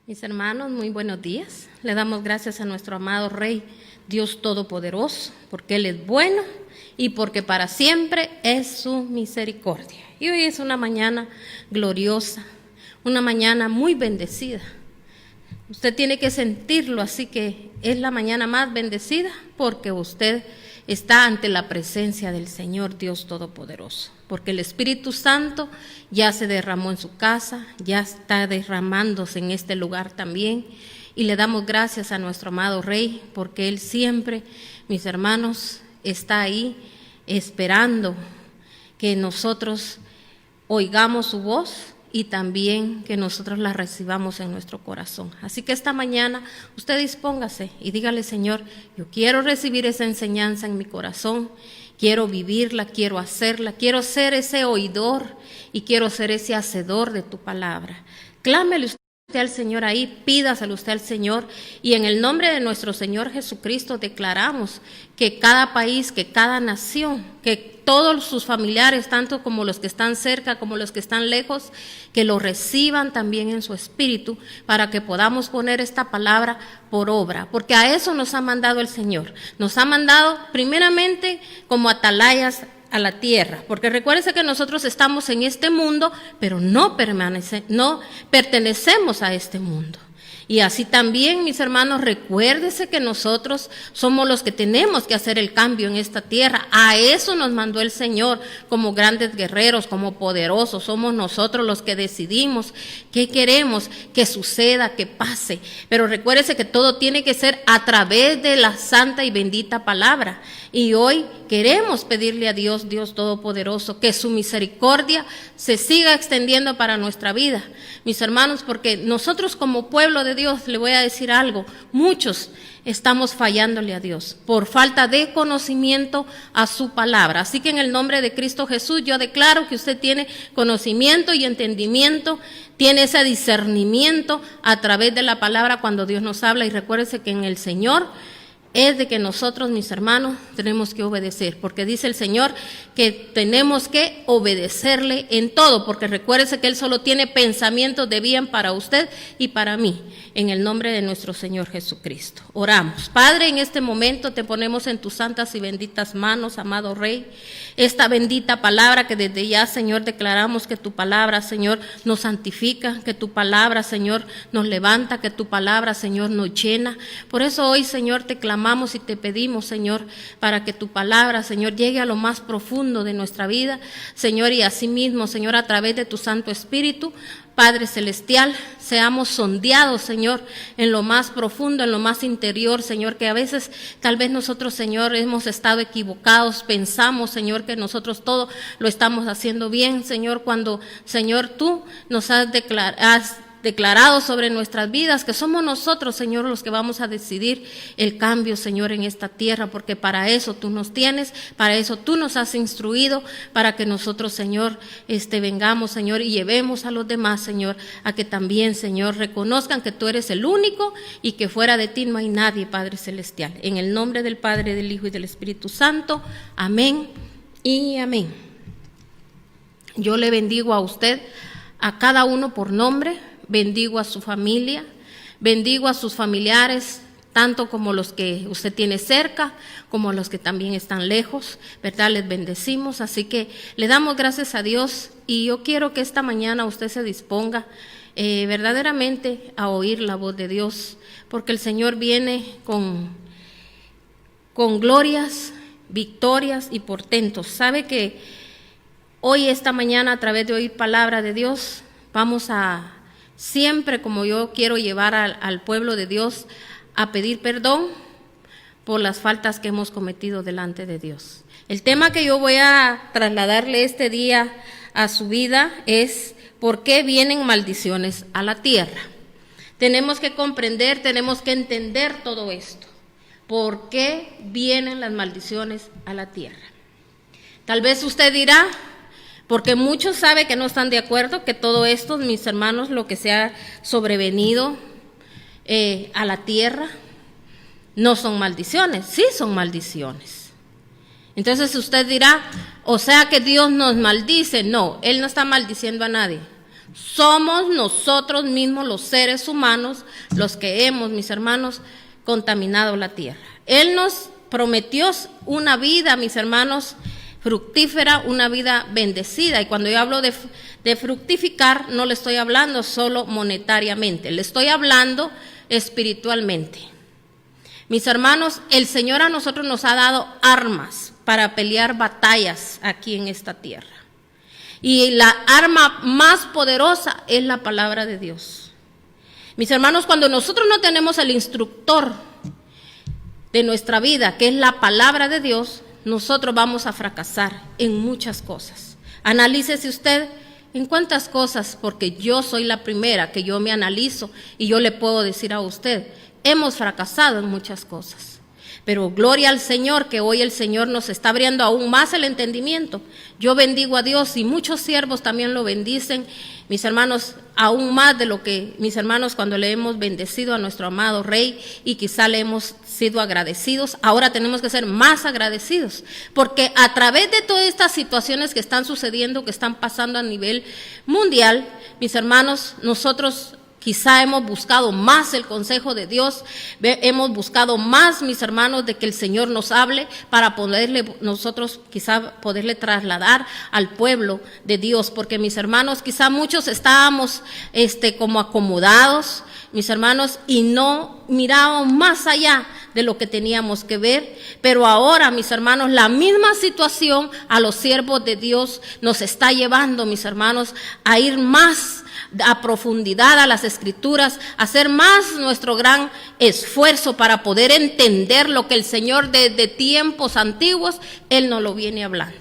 Mis hermanos, muy buenos días. Le damos gracias a nuestro amado Rey, Dios Todopoderoso, porque Él es bueno y porque para siempre es su misericordia. Y hoy es una mañana gloriosa, una mañana muy bendecida. Usted tiene que sentirlo, así que es la mañana más bendecida porque usted está ante la presencia del Señor Dios Todopoderoso, porque el Espíritu Santo ya se derramó en su casa, ya está derramándose en este lugar también, y le damos gracias a nuestro amado Rey, porque Él siempre, mis hermanos, está ahí esperando que nosotros oigamos su voz y también que nosotros la recibamos en nuestro corazón. Así que esta mañana usted dispóngase y dígale: Señor, yo quiero recibir esa enseñanza en mi corazón, quiero vivirla, quiero hacerla, quiero ser ese oidor y quiero ser ese hacedor de tu palabra. Clámele usted al Señor ahí, pídaselo usted al Señor, y en el nombre de nuestro Señor Jesucristo declaramos que cada país, que cada nación, que todos sus familiares, tanto como los que están cerca como los que están lejos, que lo reciban también en su espíritu, para que podamos poner esta palabra por obra, porque a eso nos ha mandado el Señor. Nos ha mandado primeramente como atalayas a la tierra, porque recuérdense que nosotros estamos en este mundo, pero no pertenecemos a este mundo. Y así también, mis hermanos, recuérdese que nosotros somos los que tenemos que hacer el cambio en esta tierra. A eso nos mandó el Señor como grandes guerreros, como poderosos. Somos nosotros los que decidimos qué queremos que suceda, que pase. Pero recuérdese que todo tiene que ser a través de la santa y bendita palabra. Y hoy queremos pedirle a Dios, Dios Todopoderoso, que su misericordia se siga extendiendo para nuestra vida, mis hermanos, porque nosotros como pueblo de Dios, le voy a decir algo, muchos estamos fallándole a Dios por falta de conocimiento a su palabra. Así que en el nombre de Cristo Jesús yo declaro que usted tiene conocimiento y entendimiento, tiene ese discernimiento a través de la palabra cuando Dios nos habla. Y recuérdese que en el Señor es de que nosotros, mis hermanos, tenemos que obedecer, porque dice el Señor que tenemos que obedecerle en todo, porque recuérdese que Él solo tiene pensamientos de bien para usted y para mí, en el nombre de nuestro Señor Jesucristo. Oramos. Padre, en este momento te ponemos en tus santas y benditas manos, amado Rey, esta bendita palabra que desde ya, Señor, declaramos que tu palabra, Señor, nos santifica, que tu palabra, Señor, nos levanta, que tu palabra, Señor, nos llena. Por eso hoy, Señor, te clamamos y te pedimos, Señor, para que tu palabra, Señor, llegue a lo más profundo de nuestra vida, Señor, y asimismo, Señor, a través de tu Santo Espíritu, Padre Celestial, seamos sondeados, Señor, en lo más profundo, en lo más interior, Señor, que a veces tal vez nosotros, Señor, hemos estado equivocados, pensamos, Señor, que nosotros todo lo estamos haciendo bien, Señor, cuando, Señor, tú nos has declarado sobre nuestras vidas que somos nosotros, Señor, los que vamos a decidir el cambio, Señor, en esta tierra, porque para eso tú nos tienes, para eso tú nos has instruido, para que nosotros, Señor, vengamos, Señor, y llevemos a los demás, Señor, a que también, Señor, reconozcan que tú eres el único y que fuera de ti no hay nadie, Padre Celestial. En el nombre del Padre, del Hijo y del Espíritu Santo. Amén y amén. Yo le bendigo a usted, a cada uno por nombre. Bendigo a su familia, bendigo a sus familiares, tanto como los que usted tiene cerca, como los que también están lejos, ¿verdad? Les bendecimos, así que le damos gracias a Dios, y yo quiero que esta mañana usted se disponga verdaderamente a oír la voz de Dios, porque el Señor viene con glorias, victorias y portentos. Sabe que hoy, esta mañana, a través de oír palabra de Dios, vamos a siempre, como yo quiero llevar al pueblo de Dios a pedir perdón por las faltas que hemos cometido delante de Dios. El tema que yo voy a trasladarle este día a su vida es: ¿por qué vienen maldiciones a la tierra? Tenemos que comprender, tenemos que entender todo esto. ¿Por qué vienen las maldiciones a la tierra? Tal vez usted dirá, porque muchos saben que no están de acuerdo, que todo esto, mis hermanos, lo que se ha sobrevenido a la tierra, no son maldiciones. Sí son maldiciones. Entonces usted dirá, o sea que Dios nos maldice. No, Él no está maldiciendo a nadie. Somos nosotros mismos, los seres humanos, los que hemos, mis hermanos, contaminado la tierra. Él nos prometió una vida, mis hermanos, fructífera, una vida bendecida. Y cuando yo hablo de fructificar, no le estoy hablando solo monetariamente, le estoy hablando espiritualmente. Mis hermanos, el Señor a nosotros nos ha dado armas para pelear batallas aquí en esta tierra. Y la arma más poderosa es la palabra de Dios. Mis hermanos, cuando nosotros no tenemos el instructor de nuestra vida, que es la palabra de Dios, nosotros vamos a fracasar en muchas cosas. Analícese usted en cuántas cosas, porque yo soy la primera que yo me analizo y yo le puedo decir a usted, hemos fracasado en muchas cosas. Pero gloria al Señor, que hoy el Señor nos está abriendo aún más el entendimiento. Yo bendigo a Dios y muchos siervos también lo bendicen, mis hermanos, aún más de lo que mis hermanos cuando le hemos bendecido a nuestro amado Rey y quizá le hemos sido agradecidos. Ahora tenemos que ser más agradecidos, porque a través de todas estas situaciones que están sucediendo, que están pasando a nivel mundial, mis hermanos, nosotros quizá hemos buscado más el consejo de Dios, hemos buscado más, mis hermanos, de que el Señor nos hable para poderle nosotros quizá poderle trasladar al pueblo de Dios, porque mis hermanos, quizá muchos estábamos como acomodados, mis hermanos, y no mirábamos más allá de lo que teníamos que ver, pero ahora, mis hermanos, la misma situación a los siervos de Dios nos está llevando, mis hermanos, a ir más a profundidad a las Escrituras, hacer más nuestro gran esfuerzo para poder entender lo que el Señor desde tiempos antiguos, Él nos lo viene hablando.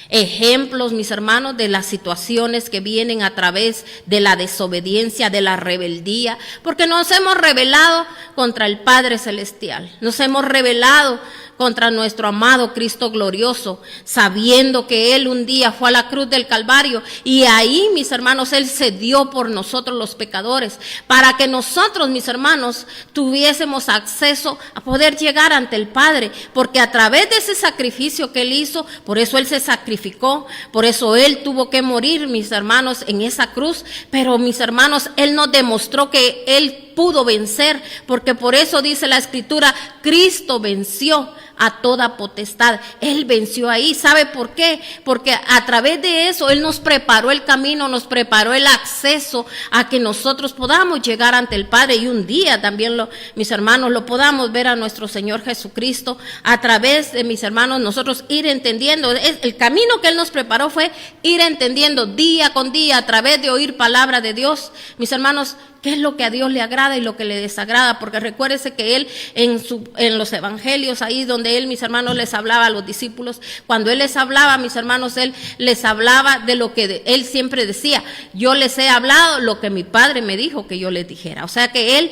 Ejemplos, mis hermanos, de las situaciones que vienen a través de la desobediencia, de la rebeldía, porque nos hemos rebelado contra el Padre Celestial, nos hemos rebelado contra nuestro amado Cristo glorioso, sabiendo que Él un día fue a la cruz del Calvario y ahí, mis hermanos, Él se dio por nosotros los pecadores, para que nosotros, mis hermanos, tuviésemos acceso a poder llegar ante el Padre, porque a través de ese sacrificio que Él hizo, por eso Él se sacrificó, por eso Él tuvo que morir, mis hermanos, en esa cruz, pero mis hermanos, Él nos demostró que Él pudo vencer, porque por eso dice la Escritura, Cristo venció a toda potestad. Él venció ahí. ¿Sabe por qué? Porque a través de eso Él nos preparó el camino, nos preparó el acceso a que nosotros podamos llegar ante el Padre y un día también, mis hermanos, lo podamos ver a nuestro Señor Jesucristo. A través de, mis hermanos, nosotros ir entendiendo. El camino que Él nos preparó fue ir entendiendo día con día a través de oír palabra de Dios. Mis hermanos, ¿qué es lo que a Dios le agrada y lo que le desagrada? Porque recuérdese que Él en los evangelios, ahí donde Él, mis hermanos, les hablaba a los discípulos, cuando Él les hablaba, mis hermanos, Él les hablaba de lo que Él siempre decía, yo les he hablado lo que mi Padre me dijo que yo les dijera. O sea que Él,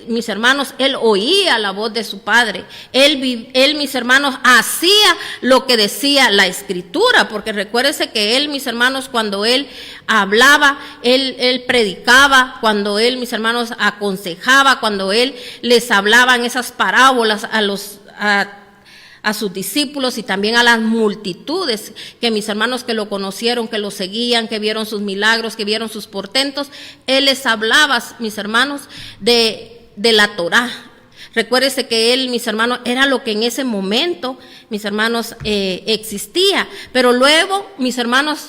mis hermanos, Él oía la voz de su Padre. Él, mis hermanos, hacía lo que decía la Escritura, porque recuérdese que Él, mis hermanos, cuando Él hablaba, Él predicaba, cuando Él, mis hermanos, aconsejaba, cuando Él les hablaba en esas parábolas a sus discípulos y también a las multitudes que, mis hermanos, que lo conocieron, que lo seguían, que vieron sus milagros, que vieron sus portentos, Él les hablaba, mis hermanos, de la Torá. Recuérdese que Él, mis hermanos, era lo que en ese momento, mis hermanos, existía, pero luego, mis hermanos,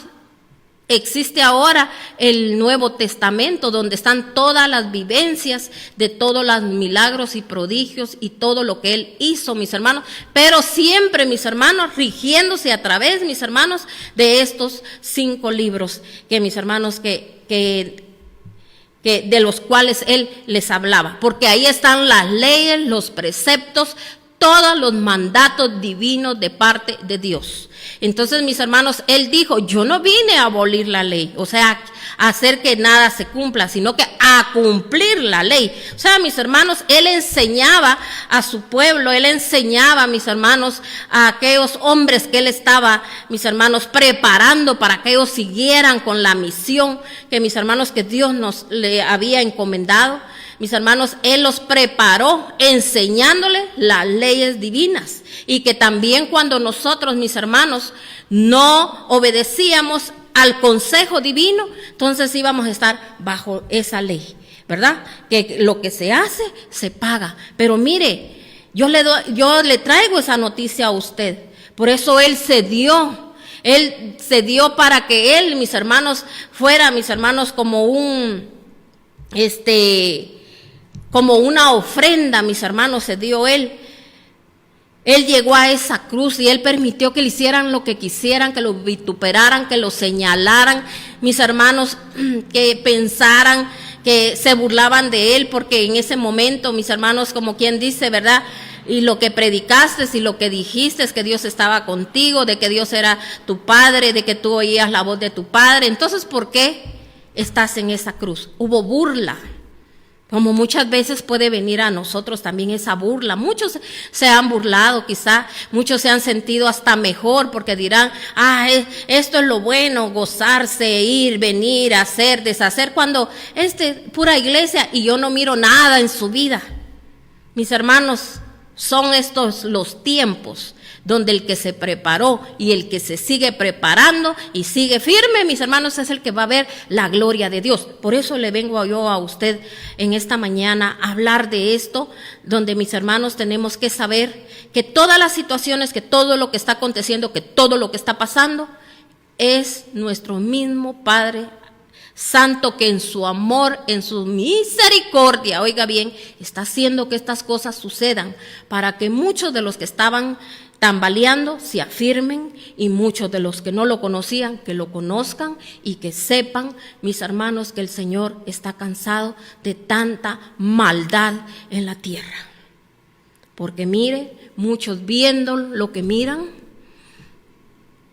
existe ahora el Nuevo Testamento, donde están todas las vivencias de todos los milagros y prodigios y todo lo que Él hizo, mis hermanos, pero siempre, mis hermanos, rigiéndose a través, mis hermanos, de estos 5 libros que, mis hermanos, que de los cuales Él les hablaba, porque ahí están las leyes, los preceptos, todos los mandatos divinos de parte de Dios. Entonces, mis hermanos, Él dijo, yo no vine a abolir la ley, o sea, a hacer que nada se cumpla, sino que a cumplir la ley. O sea, mis hermanos, Él enseñaba a su pueblo, Él enseñaba, mis hermanos, a aquellos hombres que Él estaba, mis hermanos, preparando para que ellos siguieran con la misión que, mis hermanos, que Dios le había encomendado. Mis hermanos, Él los preparó enseñándole las leyes divinas, y que también cuando nosotros, mis hermanos, no obedecíamos al consejo divino, entonces íbamos a estar bajo esa ley, ¿verdad? Que lo que se hace, se paga. Pero mire, yo le traigo esa noticia a usted. Por eso Él se dio para que Él, mis hermanos, fuera, mis hermanos, como como una ofrenda, mis hermanos, se dio Él. Él llegó a esa cruz y Él permitió que le hicieran lo que quisieran, que lo vituperaran, que lo señalaran, mis hermanos, que pensaran, que se burlaban de Él, porque en ese momento, mis hermanos, como quien dice, ¿verdad? Y lo que predicaste y lo que dijiste es que Dios estaba contigo, de que Dios era tu Padre, de que tú oías la voz de tu Padre. Entonces, ¿por qué estás en esa cruz? Hubo burla. Como muchas veces puede venir a nosotros también esa burla. Muchos se han burlado, quizá, muchos se han sentido hasta mejor porque dirán, esto es lo bueno, gozarse, ir, venir, hacer, deshacer, cuando pura iglesia y yo no miro nada en su vida. Mis hermanos, son estos los tiempos donde el que se preparó y el que se sigue preparando y sigue firme, mis hermanos, es el que va a ver la gloria de Dios. Por eso le vengo yo a usted en esta mañana a hablar de esto, donde, mis hermanos, tenemos que saber que todas las situaciones, que todo lo que está aconteciendo, que todo lo que está pasando, es nuestro mismo Padre Santo, que en su amor, en su misericordia, oiga bien, está haciendo que estas cosas sucedan para que muchos de los que estaban tambaleando se afirmen y muchos de los que no lo conocían, que lo conozcan y que sepan, mis hermanos, que el Señor está cansado de tanta maldad en la tierra. Porque mire, muchos viendo lo que miran,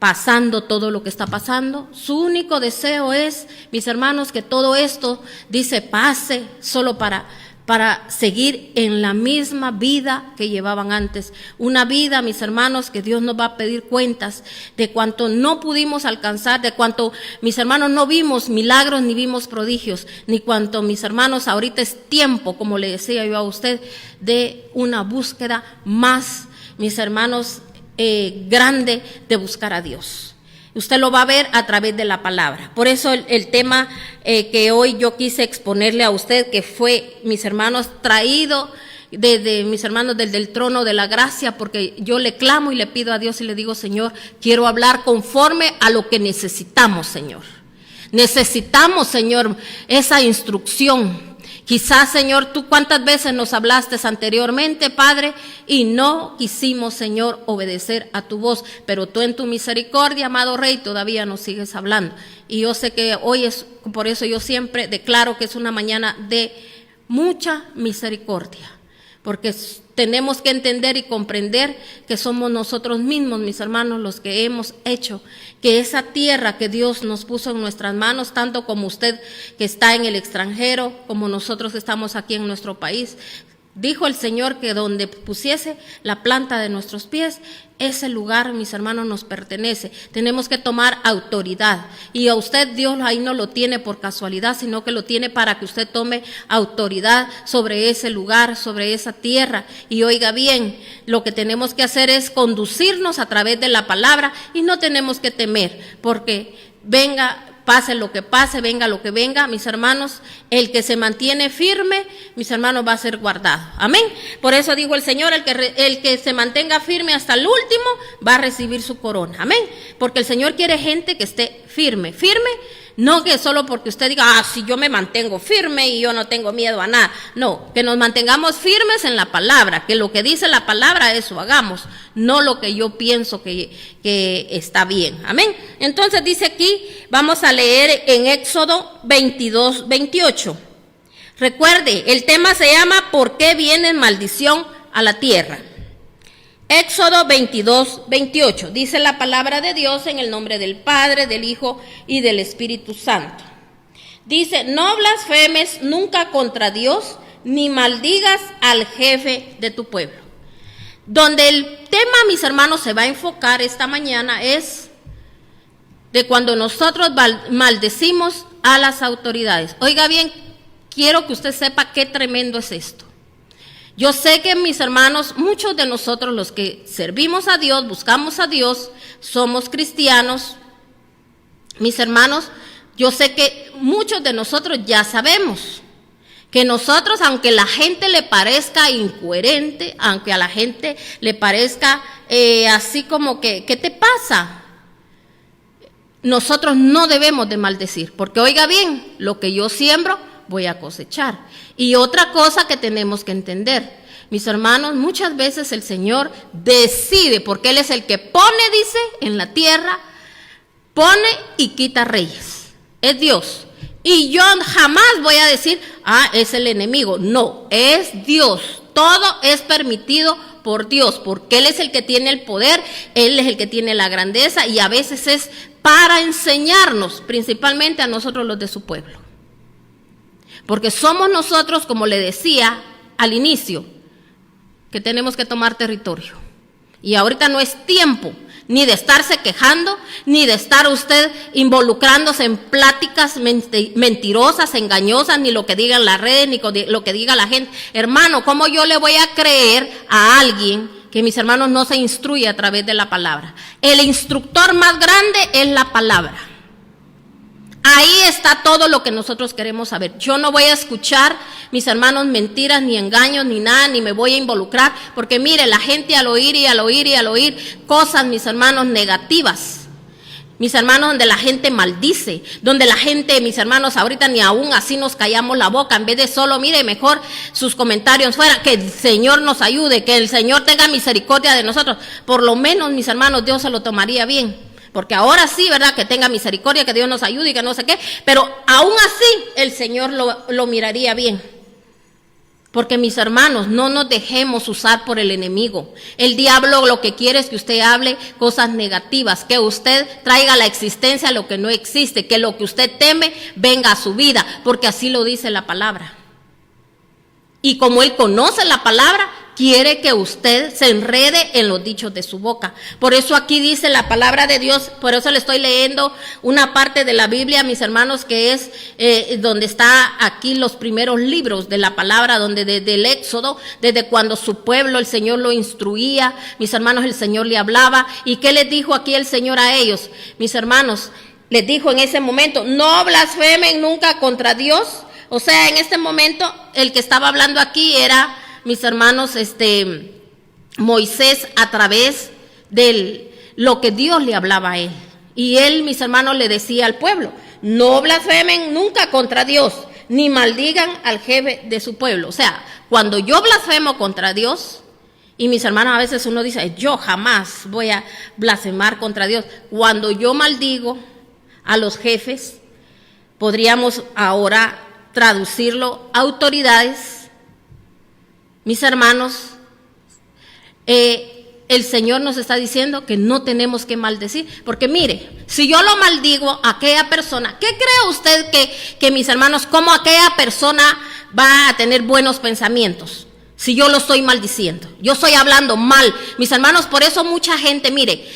pasando todo lo que está pasando, su único deseo es, mis hermanos, que todo esto, dice, pase solo para seguir en la misma vida que llevaban antes. Una vida, mis hermanos, que Dios nos va a pedir cuentas de cuánto no pudimos alcanzar, de cuánto, mis hermanos, no vimos milagros ni vimos prodigios, ni cuánto, mis hermanos, ahorita es tiempo, como le decía yo a usted, de una búsqueda más, mis hermanos, grande de buscar a Dios. Usted lo va a ver a través de la palabra. Por eso el tema que hoy yo quise exponerle a usted, que fue, mis hermanos, traído de mis hermanos desde el trono de la gracia, porque yo le clamo y le pido a Dios y le digo, Señor, quiero hablar conforme a lo que necesitamos, Señor. Necesitamos, Señor, esa instrucción. Quizás, Señor, tú cuántas veces nos hablaste anteriormente, Padre, y no quisimos, Señor, obedecer a tu voz, pero tú en tu misericordia, amado Rey, todavía nos sigues hablando. Y yo sé que hoy es, por eso yo siempre declaro que es una mañana de mucha misericordia, porque tenemos que entender y comprender que somos nosotros mismos, mis hermanos, los que hemos hecho que esa tierra que Dios nos puso en nuestras manos, tanto como usted que está en el extranjero, como nosotros que estamos aquí en nuestro país, dijo el Señor que donde pusiese la planta de nuestros pies, ese lugar, mis hermanos, nos pertenece. Tenemos que tomar autoridad. Y a usted Dios ahí no lo tiene por casualidad, sino que lo tiene para que usted tome autoridad sobre ese lugar, sobre esa tierra. Y oiga bien, lo que tenemos que hacer es conducirnos a través de la palabra y no tenemos que temer, porque pase lo que pase, venga lo que venga, mis hermanos, el que se mantiene firme, mis hermanos, va a ser guardado. Amén. Por eso dijo el Señor, el que se mantenga firme hasta el último va a recibir su corona. Amén. Porque el Señor quiere gente que esté firme. Firme, no que solo porque usted diga, si yo me mantengo firme y yo no tengo miedo a nada. No, que nos mantengamos firmes en la palabra, que lo que dice la palabra, eso hagamos, no lo que yo pienso que está bien. Amén. Entonces dice aquí, vamos a leer en Éxodo 22, 28. Recuerde, el tema se llama ¿por qué viene maldición a la tierra? Éxodo 22, 28. Dice la palabra de Dios en el nombre del Padre, del Hijo y del Espíritu Santo. Dice, no blasfemes nunca contra Dios, ni maldigas al jefe de tu pueblo. Donde el tema, mis hermanos, se va a enfocar esta mañana es de cuando nosotros maldecimos a las autoridades. Oiga bien, quiero que usted sepa qué tremendo es esto. Yo sé que, mis hermanos, muchos de nosotros los que servimos a Dios, buscamos a Dios, somos cristianos, mis hermanos, yo sé que muchos de nosotros ya sabemos que nosotros, aunque la gente le parezca incoherente, aunque a la gente le parezca así como que, ¿qué te pasa? Nosotros no debemos de maldecir, porque oiga bien, lo que yo siembro voy a cosechar. Y otra cosa que tenemos que entender, mis hermanos, muchas veces el Señor decide, porque Él es el que pone, dice, en la tierra, pone y quita reyes. Es Dios. Y yo jamás voy a decir, es el enemigo. No, es Dios. Todo es permitido por Dios, porque Él es el que tiene el poder, Él es el que tiene la grandeza, y a veces es para enseñarnos, principalmente a nosotros los de su pueblo. Porque somos nosotros, como le decía al inicio, que tenemos que tomar territorio. Y ahorita no es tiempo ni de estarse quejando, ni de estar usted involucrándose en pláticas mentirosas, engañosas, ni lo que digan las redes, ni lo que diga la gente. Hermano, ¿cómo yo le voy a creer a alguien que, mis hermanos, no se instruye a través de la palabra? El instructor más grande es la palabra. Ahí está todo lo que nosotros queremos saber. Yo no voy a escuchar, mis hermanos, mentiras, ni engaños, ni nada, ni me voy a involucrar, porque mire, la gente al oír cosas, mis hermanos, negativas, mis hermanos, donde la gente maldice, donde la gente, mis hermanos, ahorita ni aún así nos callamos la boca, en vez de solo, mire, mejor sus comentarios fuera, que el Señor nos ayude, que el Señor tenga misericordia de nosotros. Por lo menos, mis hermanos, Dios se lo tomaría bien. Porque ahora sí, ¿verdad? Que tenga misericordia, que Dios nos ayude y que no sé qué. Pero aún así el Señor lo miraría bien. Porque, mis hermanos, no nos dejemos usar por el enemigo. El diablo lo que quiere es que usted hable cosas negativas, que usted traiga a la existencia lo que no existe, que lo que usted teme venga a su vida, porque así lo dice la palabra. Y como Él conoce la palabra, quiere que usted se enrede en los dichos de su boca. Por eso aquí dice la palabra de Dios, por eso le estoy leyendo una parte de la Biblia, mis hermanos, que es donde está aquí los primeros libros de la palabra, donde desde el Éxodo, desde cuando su pueblo, el Señor lo instruía, mis hermanos, el Señor le hablaba. ¿Y qué les dijo aquí el Señor a ellos? Mis hermanos, les dijo en ese momento, no blasfemen nunca contra Dios. O sea, en este momento, el que estaba hablando aquí era, mis hermanos, Moisés, a través de lo que Dios le hablaba a él. Y él, mis hermanos, le decía al pueblo, no blasfemen nunca contra Dios, ni maldigan al jefe de su pueblo. O sea, cuando yo blasfemo contra Dios, y mis hermanos, a veces uno dice, yo jamás voy a blasfemar contra Dios. Cuando yo maldigo a los jefes, podríamos ahora traducirlo, autoridades. Mis hermanos, el Señor nos está diciendo que no tenemos que maldecir, porque mire, si yo lo maldigo a aquella persona, ¿qué cree usted que mis hermanos, cómo aquella persona va a tener buenos pensamientos? Si yo lo estoy maldiciendo, yo estoy hablando mal, mis hermanos. Por eso mucha gente, mire,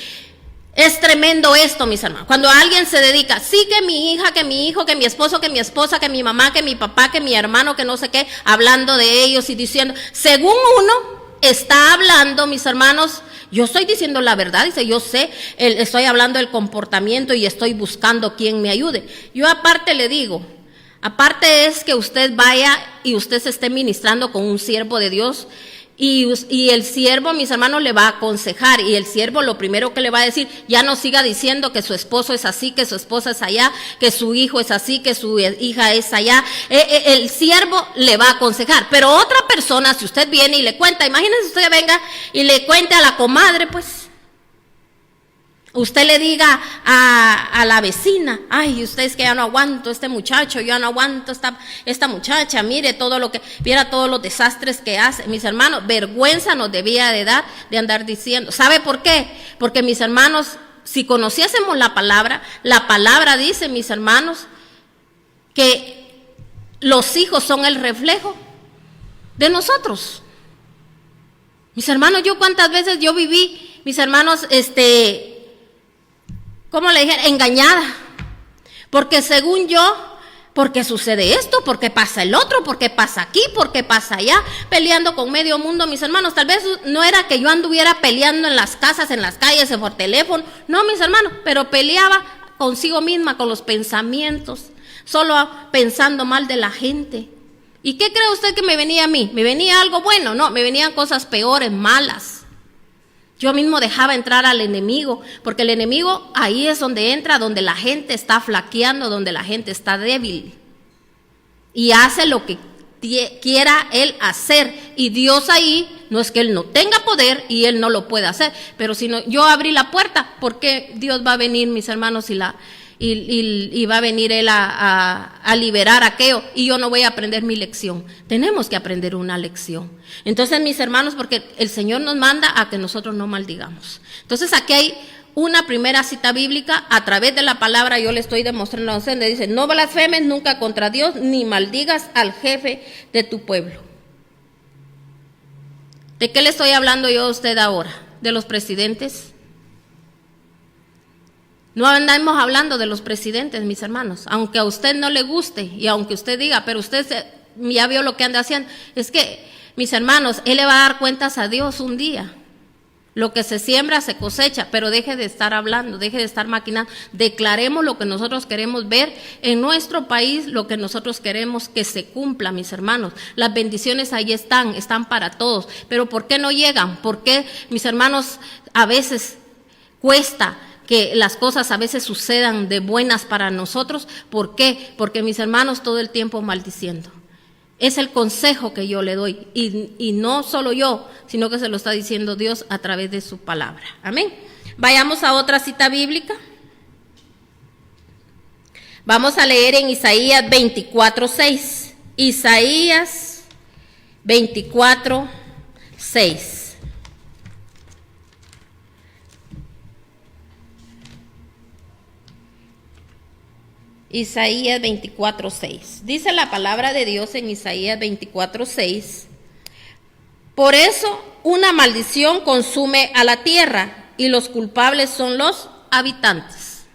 es tremendo esto, mis hermanos. Cuando alguien se dedica, sí, que mi hija, que mi hijo, que mi esposo, que mi esposa, que mi mamá, que mi papá, que mi hermano, que no sé qué, hablando de ellos y diciendo, según uno está hablando, mis hermanos, yo estoy diciendo la verdad, dice, yo sé, estoy hablando del comportamiento y estoy buscando quien me ayude. Yo aparte le digo, aparte es que usted vaya y usted se esté ministrando con un siervo de Dios. Y el siervo, mis hermanos, le va a aconsejar, y el siervo lo primero que le va a decir, ya no siga diciendo que su esposo es así, que su esposa es allá, que su hijo es así, que su hija es allá. El siervo le va a aconsejar, pero otra persona, si usted viene y le cuenta, imagínense usted venga y le cuente a la comadre, pues, usted le diga a la vecina, ay, usted es que ya no aguanto este muchacho, yo ya no aguanto esta muchacha, mire todo lo que, viera todos los desastres que hace. Mis hermanos, vergüenza nos debía de dar de andar diciendo. ¿Sabe por qué? Porque, mis hermanos, si conociésemos la palabra dice, mis hermanos, que los hijos son el reflejo de nosotros. Mis hermanos, yo cuántas veces yo viví, mis hermanos, ¿cómo le dije? Engañada. Porque según yo, porque sucede esto, porque pasa el otro, porque pasa aquí, porque pasa allá, peleando con medio mundo, mis hermanos. Tal vez no era que yo anduviera peleando en las casas, en las calles, por teléfono, no, mis hermanos, pero peleaba consigo misma, con los pensamientos, solo pensando mal de la gente. ¿Y qué cree usted que me venía a mí? ¿Me venía algo bueno? No, me venían cosas peores, malas. Yo mismo dejaba entrar al enemigo, porque el enemigo ahí es donde entra, donde la gente está flaqueando, donde la gente está débil. Y hace lo que quiera él hacer. Y Dios ahí, no es que él no tenga poder y él no lo puede hacer, pero si no, yo abrí la puerta, ¿por qué Dios va a venir, mis hermanos, y va a venir él a liberar aquello y yo no voy a aprender mi lección? Tenemos que aprender una lección. Entonces, mis hermanos, porque el Señor nos manda a que nosotros no maldigamos. Entonces, aquí hay una primera cita bíblica, a través de la palabra yo le estoy demostrando, donde dice: no blasfemes nunca contra Dios, ni maldigas al jefe de tu pueblo. ¿De qué le estoy hablando yo a usted ahora? ¿De los presidentes? No andamos hablando de los presidentes, mis hermanos, aunque a usted no le guste y aunque usted diga, pero usted ya vio lo que anda haciendo. Es que, mis hermanos, él le va a dar cuentas a Dios un día. Lo que se siembra se cosecha, pero deje de estar hablando, deje de estar maquinando. Declaremos lo que nosotros queremos ver en nuestro país, lo que nosotros queremos que se cumpla, mis hermanos. Las bendiciones ahí están para todos, pero ¿por qué no llegan? ¿Por qué, mis hermanos, a veces cuesta que las cosas a veces sucedan de buenas para nosotros? ¿Por qué? Porque, mis hermanos, todo el tiempo maldiciendo. Es el consejo que yo le doy, y no solo yo, sino que se lo está diciendo Dios a través de su palabra. Amén. Vayamos a otra cita bíblica. Vamos a leer en Isaías 24:6. Isaías 24:6. Isaías 24:6. Dice la palabra de Dios en Isaías 24:6: por eso una maldición consume a la tierra y los culpables son los habitantes.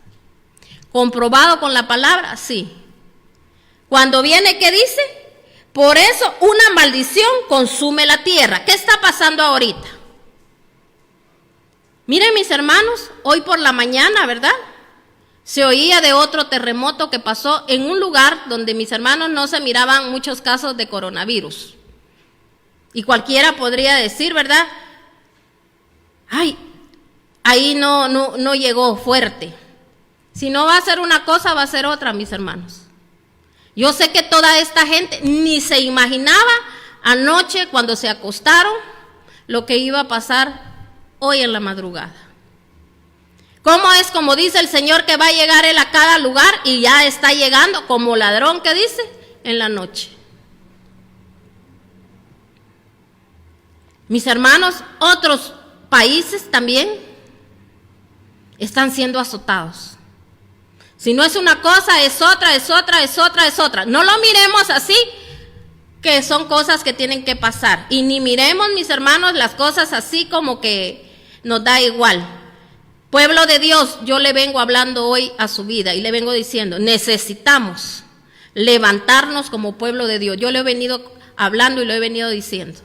¿Comprobado con la palabra? Sí. Cuando viene, ¿qué dice? Por eso una maldición consume la tierra. ¿Qué está pasando ahorita? Miren, mis hermanos, hoy por la mañana, ¿verdad?, se oía de otro terremoto que pasó en un lugar donde, mis hermanos, no se miraban muchos casos de coronavirus. Y cualquiera podría decir, ¿verdad? Ay, ahí no llegó fuerte. Si no va a ser una cosa, va a ser otra, mis hermanos. Yo sé que toda esta gente ni se imaginaba anoche cuando se acostaron lo que iba a pasar hoy en la madrugada. ¿Cómo es? Como dice el Señor, que va a llegar Él a cada lugar, y ya está llegando como ladrón, que dice, en la noche. Mis hermanos, otros países también están siendo azotados. Si no es una cosa, es otra, es otra, es otra, es otra. No lo miremos así, que son cosas que tienen que pasar. Y ni miremos, mis hermanos, las cosas así como que nos da igual. Pueblo de Dios, yo le vengo hablando hoy a su vida y le vengo diciendo: necesitamos levantarnos como pueblo de Dios. Yo le he venido hablando y lo he venido diciendo.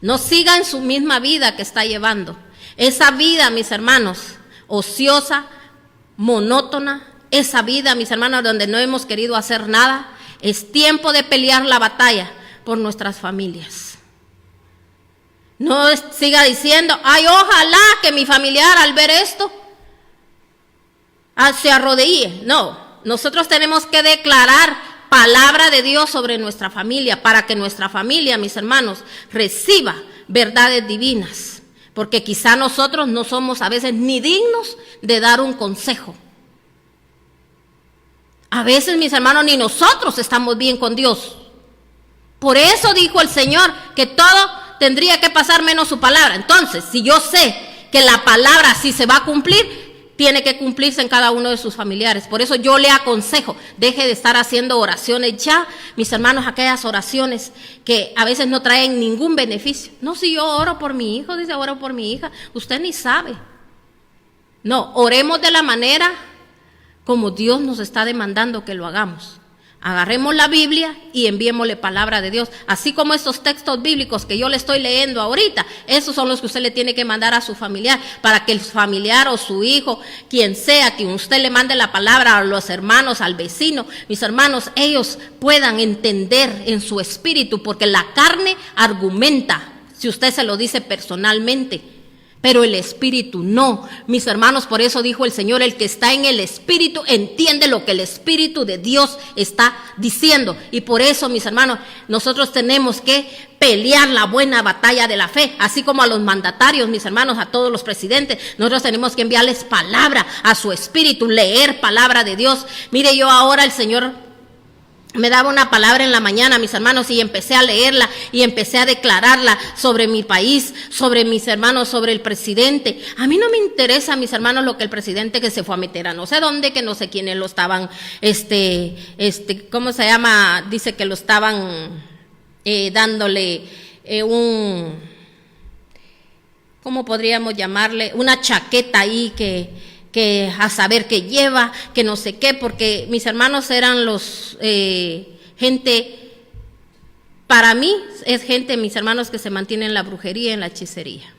No sigan su misma vida que está llevando. Esa vida, mis hermanos, ociosa, monótona, esa vida, mis hermanos, donde no hemos querido hacer nada. Es tiempo de pelear la batalla por nuestras familias. No siga diciendo: ay, ojalá que mi familiar al ver esto se arrodille. No, nosotros tenemos que declarar palabra de Dios sobre nuestra familia, para que nuestra familia, mis hermanos, reciba verdades divinas, porque quizá nosotros no somos a veces ni dignos de dar un consejo. A veces, mis hermanos, ni nosotros estamos bien con Dios. Por eso dijo el Señor que todo tendría que pasar menos su palabra. Entonces, si yo sé que la palabra sí se va a cumplir, tiene que cumplirse en cada uno de sus familiares. Por eso yo le aconsejo, deje de estar haciendo oraciones ya, mis hermanos, aquellas oraciones que a veces no traen ningún beneficio. No, si yo oro por mi hijo, dice, oro por mi hija, usted ni sabe. No, oremos de la manera como Dios nos está demandando que lo hagamos. Agarremos la Biblia y enviémosle palabra de Dios. Así como estos textos bíblicos que yo le estoy leyendo ahorita, esos son los que usted le tiene que mandar a su familiar, para que el familiar o su hijo, quien sea, que usted le mande la palabra a los hermanos, al vecino, mis hermanos, ellos puedan entender en su espíritu, porque la carne argumenta, si usted se lo dice personalmente, pero el espíritu no. Mis hermanos, por eso dijo el Señor, el que está en el espíritu entiende lo que el espíritu de Dios está diciendo. Y por eso, mis hermanos, nosotros tenemos que pelear la buena batalla de la fe, así como a los mandatarios, mis hermanos, a todos los presidentes. Nosotros tenemos que enviarles palabra a su espíritu, leer palabra de Dios. Mire, yo ahora el Señor me daba una palabra en la mañana, mis hermanos, y empecé a leerla y empecé a declararla sobre mi país, sobre mis hermanos, sobre el presidente. A mí no me interesa, mis hermanos, lo que el presidente que se fue a meter a no sé dónde, que no sé quiénes lo estaban, ¿cómo se llama? Dice que lo estaban dándole ¿cómo podríamos llamarle? Una chaqueta ahí que a saber qué lleva, que no sé qué, porque mis hermanos eran los gente, para mí es gente, mis hermanos, que se mantienen en la brujería, en la hechicería.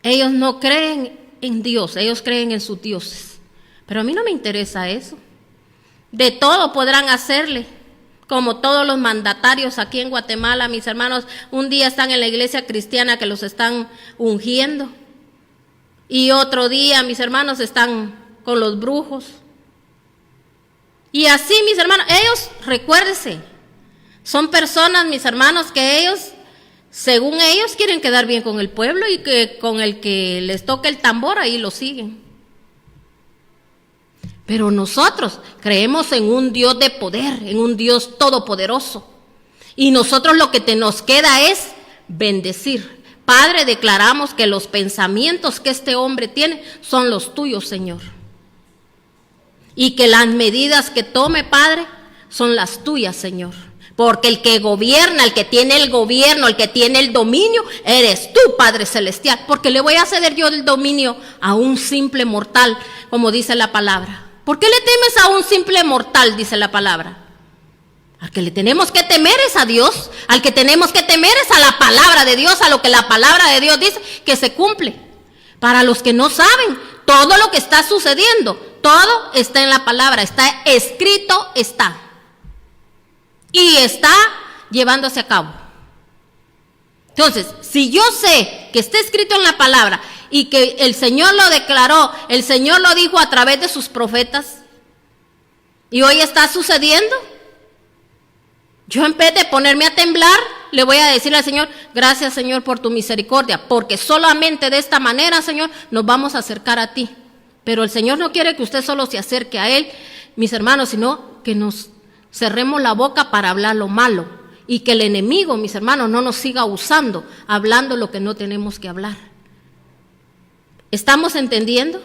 Ellos no creen en Dios, ellos creen en sus dioses, pero a mí no me interesa eso. De todo podrán hacerle, como todos los mandatarios aquí en Guatemala, mis hermanos, un día están en la iglesia cristiana que los están ungiendo, y otro día, mis hermanos, están con los brujos. Y así, mis hermanos, ellos, recuérdense, son personas, mis hermanos, que ellos, según ellos, quieren quedar bien con el pueblo y que con el que les toque el tambor, ahí lo siguen. Pero nosotros creemos en un Dios de poder, en un Dios todopoderoso. Y nosotros lo que nos queda es bendecir. Padre, declaramos que los pensamientos que este hombre tiene son los tuyos, Señor. Y que las medidas que tome, Padre, son las tuyas, Señor. Porque el que gobierna, el que tiene el gobierno, el que tiene el dominio, eres tú, Padre Celestial. Porque le voy a ceder yo el dominio a un simple mortal, como dice la palabra. ¿Por qué le temes a un simple mortal, dice la palabra? Al que le tenemos que temer es a Dios, al que tenemos que temer es a la palabra de Dios, a lo que la palabra de Dios dice que se cumple. Para los que no saben, todo lo que está sucediendo, todo está en la palabra, está escrito, está. Y está llevándose a cabo. Entonces, si yo sé que está escrito en la palabra y que el Señor lo declaró, el Señor lo dijo a través de sus profetas, y hoy está sucediendo, yo en vez de ponerme a temblar, le voy a decir al Señor, gracias, Señor, por tu misericordia, porque solamente de esta manera, Señor, nos vamos a acercar a ti. Pero el Señor no quiere que usted solo se acerque a Él, mis hermanos, sino que nos cerremos la boca para hablar lo malo y que el enemigo, mis hermanos, no nos siga usando, hablando lo que no tenemos que hablar. ¿Estamos entendiendo?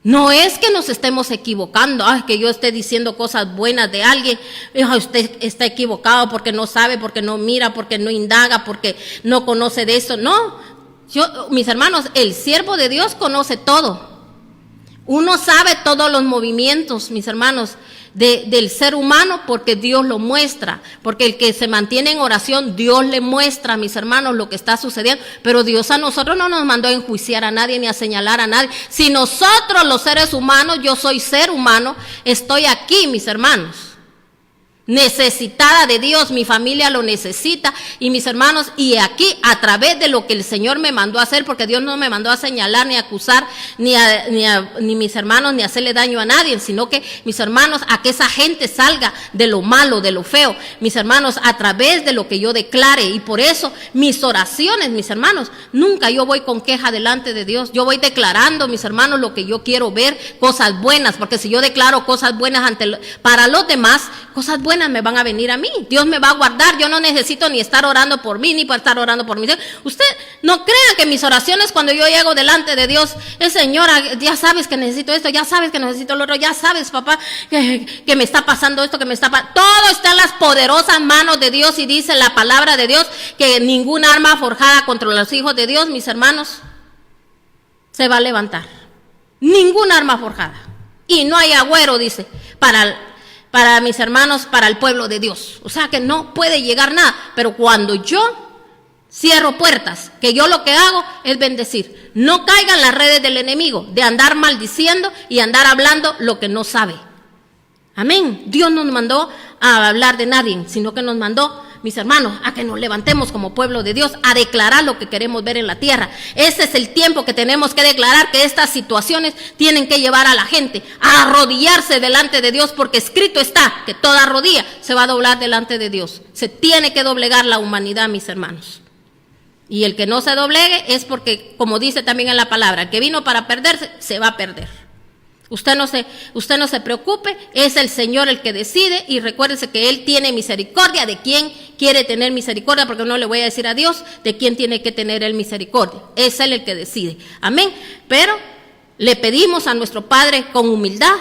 No es que nos estemos equivocando, que yo esté diciendo cosas buenas de alguien, usted está equivocado porque no sabe, porque no mira, porque no indaga, porque no conoce de eso. No, mis hermanos, el siervo de Dios conoce todo. Uno sabe todos los movimientos, mis hermanos, del ser humano, porque Dios lo muestra, porque el que se mantiene en oración, Dios le muestra, mis hermanos, lo que está sucediendo. Pero Dios a nosotros no nos mandó a enjuiciar a nadie ni a señalar a nadie. Si nosotros los seres humanos, yo soy ser humano, estoy aquí, mis hermanos, necesitada de Dios, mi familia lo necesita, y mis hermanos, y aquí a través de lo que el Señor me mandó a hacer, porque Dios no me mandó a señalar, ni a acusar, ni mis hermanos, ni a hacerle daño a nadie, sino que, mis hermanos, a que esa gente salga de lo malo, de lo feo, mis hermanos, a través de lo que yo declare. Y por eso mis oraciones, mis hermanos, nunca yo voy con queja delante de Dios, yo voy declarando, mis hermanos, lo que yo quiero ver, cosas buenas, porque si yo declaro cosas buenas para los demás, cosas buenas me van a venir a mí, Dios me va a guardar. Yo no necesito ni estar orando por mí, ni por estar orando por mí. Usted no crea que mis oraciones, cuando yo llego delante de Dios, es Señora, ya sabes que necesito esto, ya sabes que necesito lo otro, ya sabes, papá, que me está pasando esto, que me está pasando. Todo está en las poderosas manos de Dios, y dice la palabra de Dios que ningún arma forjada contra los hijos de Dios, mis hermanos, se va a levantar. Ningún arma forjada. Y no hay agüero, dice, para mis hermanos, para el pueblo de Dios. O sea que no puede llegar nada, pero cuando yo cierro puertas, que yo lo que hago es bendecir. No caigan las redes del enemigo de andar maldiciendo y andar hablando lo que no sabe. Amén. Dios no nos mandó a hablar de nadie, sino que nos mandó, mis hermanos, a que nos levantemos como pueblo de Dios, a declarar lo que queremos ver en la tierra. Ese es el tiempo que tenemos que declarar que estas situaciones tienen que llevar a la gente a arrodillarse delante de Dios, porque escrito está que toda rodilla se va a doblar delante de Dios. Se tiene que doblegar la humanidad, mis hermanos. Y el que no se doblegue es porque, como dice también en la palabra, el que vino para perderse, se va a perder. Usted no se preocupe, es el Señor el que decide, y recuérdese que Él tiene misericordia de quien quiere tener misericordia, porque no le voy a decir a Dios de quién tiene que tener Él misericordia. Es Él el que decide. Amén. Pero le pedimos a nuestro Padre con humildad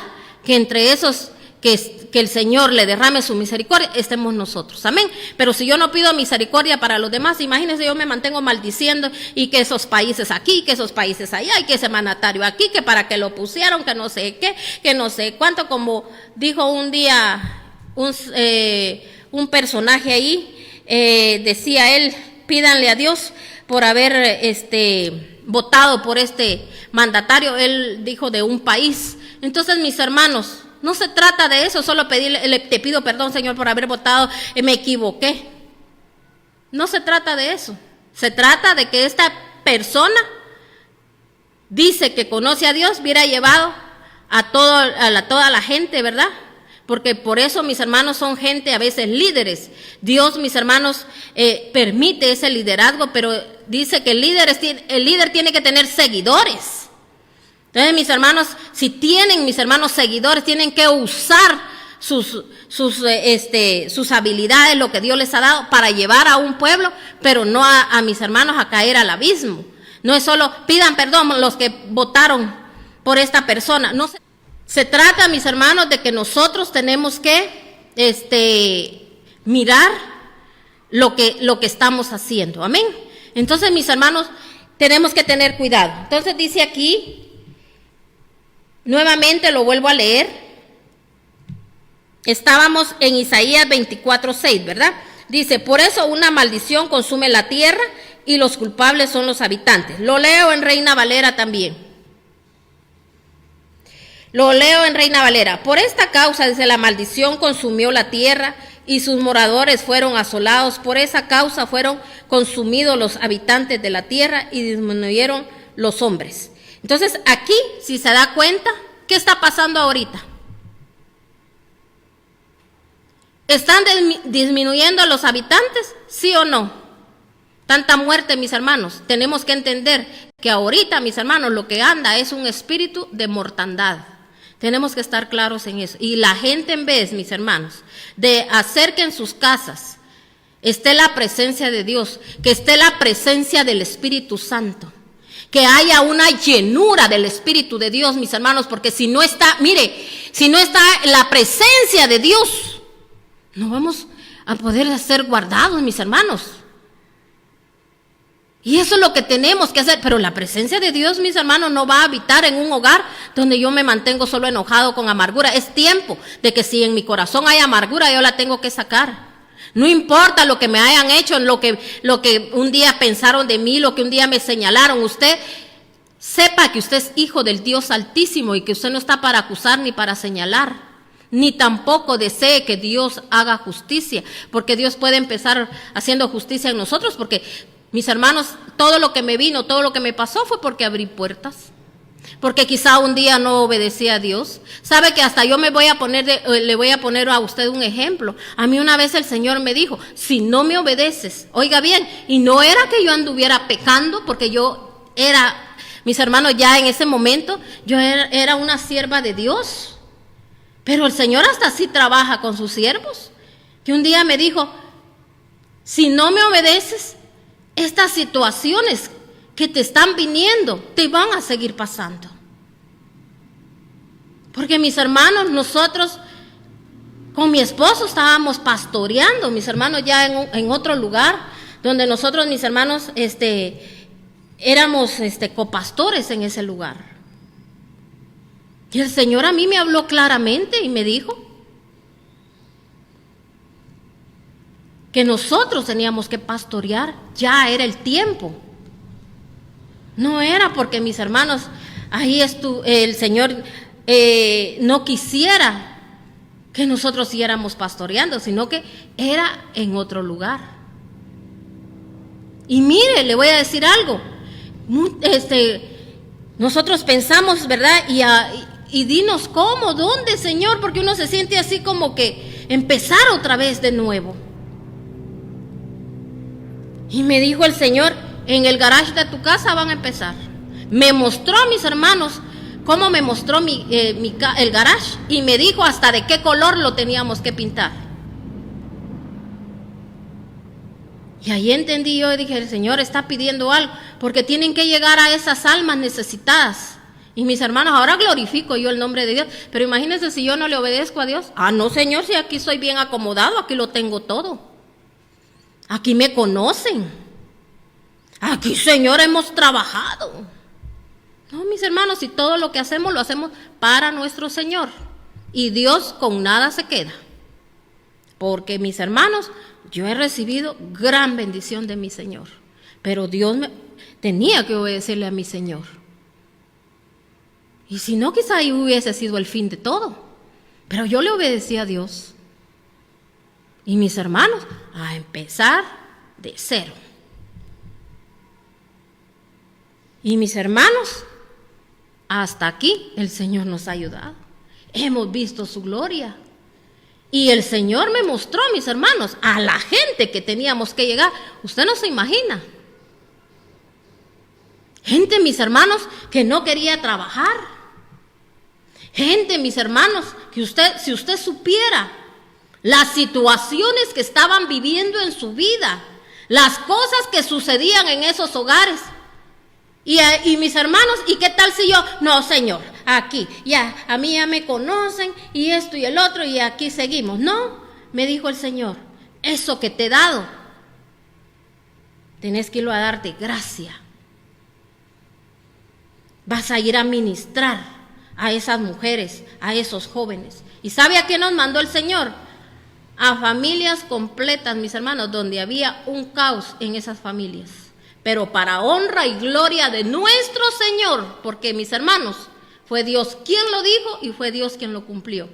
que entre esos que el Señor le derrame su misericordia, estemos nosotros. Amén. Pero si yo no pido misericordia para los demás, imagínense, yo me mantengo maldiciendo y que esos países aquí, que esos países allá, y que ese mandatario aquí, que para que lo pusieron, que no sé qué, que no sé cuánto, como dijo un día un personaje ahí, decía él, pídanle a Dios por haber votado por este mandatario. Él dijo de un país. Entonces, mis hermanos, no se trata de eso, solo te pido perdón, Señor, por haber votado, me equivoqué. No se trata de eso. Se trata de que esta persona dice que conoce a Dios, hubiera llevado a toda la gente, ¿verdad? Porque por eso, mis hermanos, son gente a veces líderes. Dios, mis hermanos, permite ese liderazgo, pero dice que el líder tiene que tener seguidores. Entonces, mis hermanos, si tienen, mis hermanos, seguidores, tienen que usar sus habilidades, lo que Dios les ha dado, para llevar a un pueblo, pero no a mis hermanos a caer al abismo. No es solo pidan perdón los que votaron por esta persona. No se trata, mis hermanos, de que nosotros tenemos que mirar lo que estamos haciendo. Amén. Entonces, mis hermanos, tenemos que tener cuidado. Entonces dice aquí, nuevamente lo vuelvo a leer. Estábamos en Isaías 24:6, ¿verdad? Dice, por eso una maldición consume la tierra y los culpables son los habitantes. Lo leo en Reina Valera también. Lo leo en Reina Valera. Por esta causa, dice, la maldición consumió la tierra y sus moradores fueron asolados. Por esa causa fueron consumidos los habitantes de la tierra y disminuyeron los hombres. Entonces, aquí, si se da cuenta, ¿qué está pasando ahorita? ¿Están disminuyendo los habitantes? ¿Sí o no? Tanta muerte, mis hermanos. Tenemos que entender que ahorita, mis hermanos, lo que anda es un espíritu de mortandad. Tenemos que estar claros en eso. Y la gente, en vez, mis hermanos, de hacer que en sus casas esté la presencia de Dios, que esté la presencia del Espíritu Santo, que haya una llenura del Espíritu de Dios, mis hermanos, porque si no está, mire, si no está la presencia de Dios, no vamos a poder ser guardados, mis hermanos. Y eso es lo que tenemos que hacer. Pero la presencia de Dios, mis hermanos, no va a habitar en un hogar donde yo me mantengo solo enojado con amargura. Es tiempo de que si en mi corazón hay amargura, yo la tengo que sacar. No importa lo que me hayan hecho, lo que un día pensaron de mí, lo que un día me señalaron. Usted sepa que usted es hijo del Dios Altísimo y que usted no está para acusar ni para señalar, ni tampoco desee que Dios haga justicia, porque Dios puede empezar haciendo justicia en nosotros, porque, mis hermanos, todo lo que me vino, todo lo que me pasó fue porque abrí puertas. Porque quizá un día no obedecí a Dios. Sabe que hasta yo le voy a poner a usted un ejemplo. A mí una vez el Señor me dijo, si no me obedeces, oiga bien, y no era que yo anduviera pecando, porque yo era, mis hermanos, ya en ese momento, yo era una sierva de Dios. Pero el Señor hasta así trabaja con sus siervos. Que un día me dijo, si no me obedeces, estas situaciones que te están viniendo, te van a seguir pasando. Porque, mis hermanos, nosotros con mi esposo estábamos pastoreando, mis hermanos, ya en otro lugar, donde nosotros, mis hermanos, éramos copastores en ese lugar. Y el Señor a mí me habló claramente y me dijo que nosotros teníamos que pastorear, ya era el tiempo. No era porque mis hermanos, el Señor no quisiera que nosotros siguiéramos pastoreando, sino que era en otro lugar. Y mire, le voy a decir algo. Nosotros pensamos, ¿verdad? Y dinos cómo, dónde, Señor, porque uno se siente así como que empezar otra vez de nuevo. Y me dijo el Señor, en el garage de tu casa van a empezar. Me mostró a mis hermanos cómo me mostró el garage y me dijo hasta de qué color lo teníamos que pintar. Y ahí entendí yo y dije, el Señor está pidiendo algo, porque tienen que llegar a esas almas necesitadas. Y mis hermanos, ahora glorifico yo el nombre de Dios, pero imagínense si yo no le obedezco a Dios. No, Señor, si aquí soy bien acomodado, aquí lo tengo todo. Aquí me conocen. Aquí, Señor, hemos trabajado. No, mis hermanos, si todo lo que hacemos, lo hacemos para nuestro Señor. Y Dios con nada se queda. Porque, mis hermanos, yo he recibido gran bendición de mi Señor. Pero Dios tenía que obedecerle a mi Señor. Y si no, quizá ahí hubiese sido el fin de todo. Pero yo le obedecí a Dios. Y mis hermanos, a empezar de cero. Y mis hermanos, hasta aquí el Señor nos ha ayudado. Hemos visto su gloria. Y el Señor me mostró, mis hermanos, a la gente que teníamos que llegar. Usted no se imagina. Gente, mis hermanos, que no quería trabajar. Gente, mis hermanos, que si usted supiera las situaciones que estaban viviendo en su vida, las cosas que sucedían en esos hogares. Y mis hermanos, ¿y qué tal si yo? No, Señor, aquí, ya, a mí ya me conocen, y esto y el otro, y aquí seguimos. No, me dijo el Señor, eso que te he dado, tenés que irlo a darte gracia. Vas a ir a ministrar a esas mujeres, a esos jóvenes. ¿Y sabe a qué nos mandó el Señor? A familias completas, mis hermanos, donde había un caos en esas familias. Pero para honra y gloria de nuestro Señor, porque, mis hermanos, fue Dios quien lo dijo y fue Dios quien lo cumplió.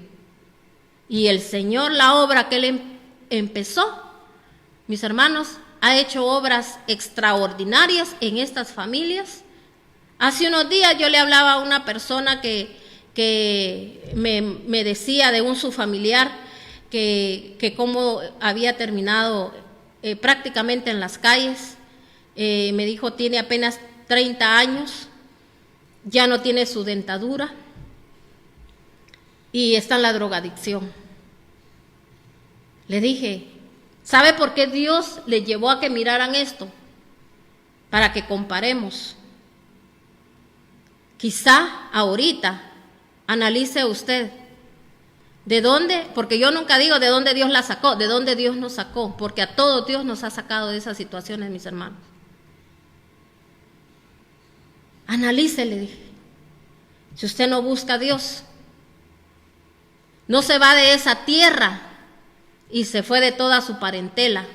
Y el Señor, la obra que Él empezó, mis hermanos, ha hecho obras extraordinarias en estas familias. Hace unos días yo le hablaba a una persona que me decía de un su familiar que cómo había terminado prácticamente en las calles. Me dijo, tiene apenas 30 años, ya no tiene su dentadura y está en la drogadicción. Le dije, ¿sabe por qué Dios le llevó a que miraran esto? Para que comparemos. Quizá ahorita analice usted de dónde, porque yo nunca digo de dónde Dios la sacó, de dónde Dios nos sacó, porque a todos Dios nos ha sacado de esas situaciones, mis hermanos. Analice, le dije. Si usted no busca a Dios, no se va de esa tierra y se fue de toda su parentela.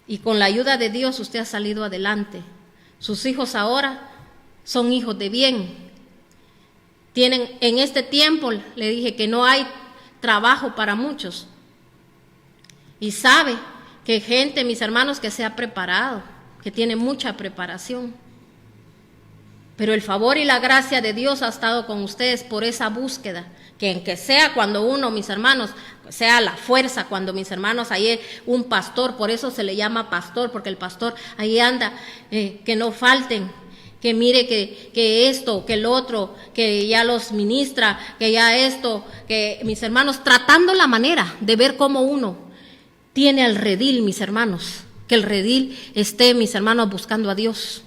Y con la ayuda de Dios usted ha salido adelante. Sus hijos ahora son hijos de bien. Tienen, en este tiempo, le dije que no hay trabajo para muchos. Y sabe que gente, mis hermanos, que se ha preparado, que tiene mucha preparación. Pero el favor y la gracia de Dios ha estado con ustedes por esa búsqueda, que en que sea cuando uno, mis hermanos, sea la fuerza, cuando mis hermanos, ahí un pastor, por eso se le llama pastor, porque el pastor ahí anda, que no falten, que mire que esto, que el otro, que ya los ministra, que ya esto, que mis hermanos, tratando la manera de ver cómo uno tiene al redil, mis hermanos, que el redil esté, mis hermanos, buscando a Dios.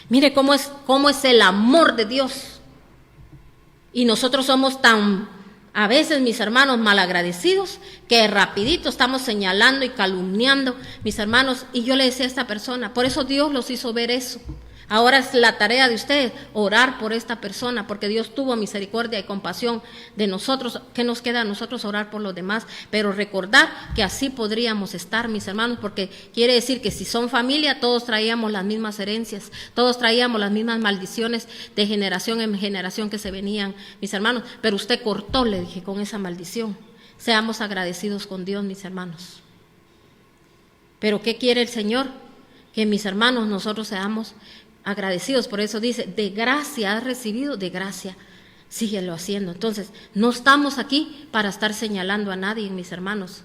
Mire cómo es el amor de Dios. Y nosotros somos tan, a veces, mis hermanos, malagradecidos, que rapidito estamos señalando y calumniando, mis hermanos. Y yo le decía a esta persona, por eso Dios los hizo ver eso. Ahora es la tarea de ustedes, orar por esta persona, porque Dios tuvo misericordia y compasión de nosotros. ¿Qué nos queda a nosotros? Orar por los demás, pero recordar que así podríamos estar, mis hermanos, porque quiere decir que si son familia, todos traíamos las mismas herencias, todos traíamos las mismas maldiciones de generación en generación que se venían, mis hermanos, pero usted cortó, le dije, con esa maldición. Seamos agradecidos con Dios, mis hermanos. Pero ¿qué quiere el Señor? Que mis hermanos, nosotros seamos agradecidos. Por eso dice, de gracia has recibido, de gracia síguelo haciendo. Entonces, no estamos aquí para estar señalando a nadie, mis hermanos,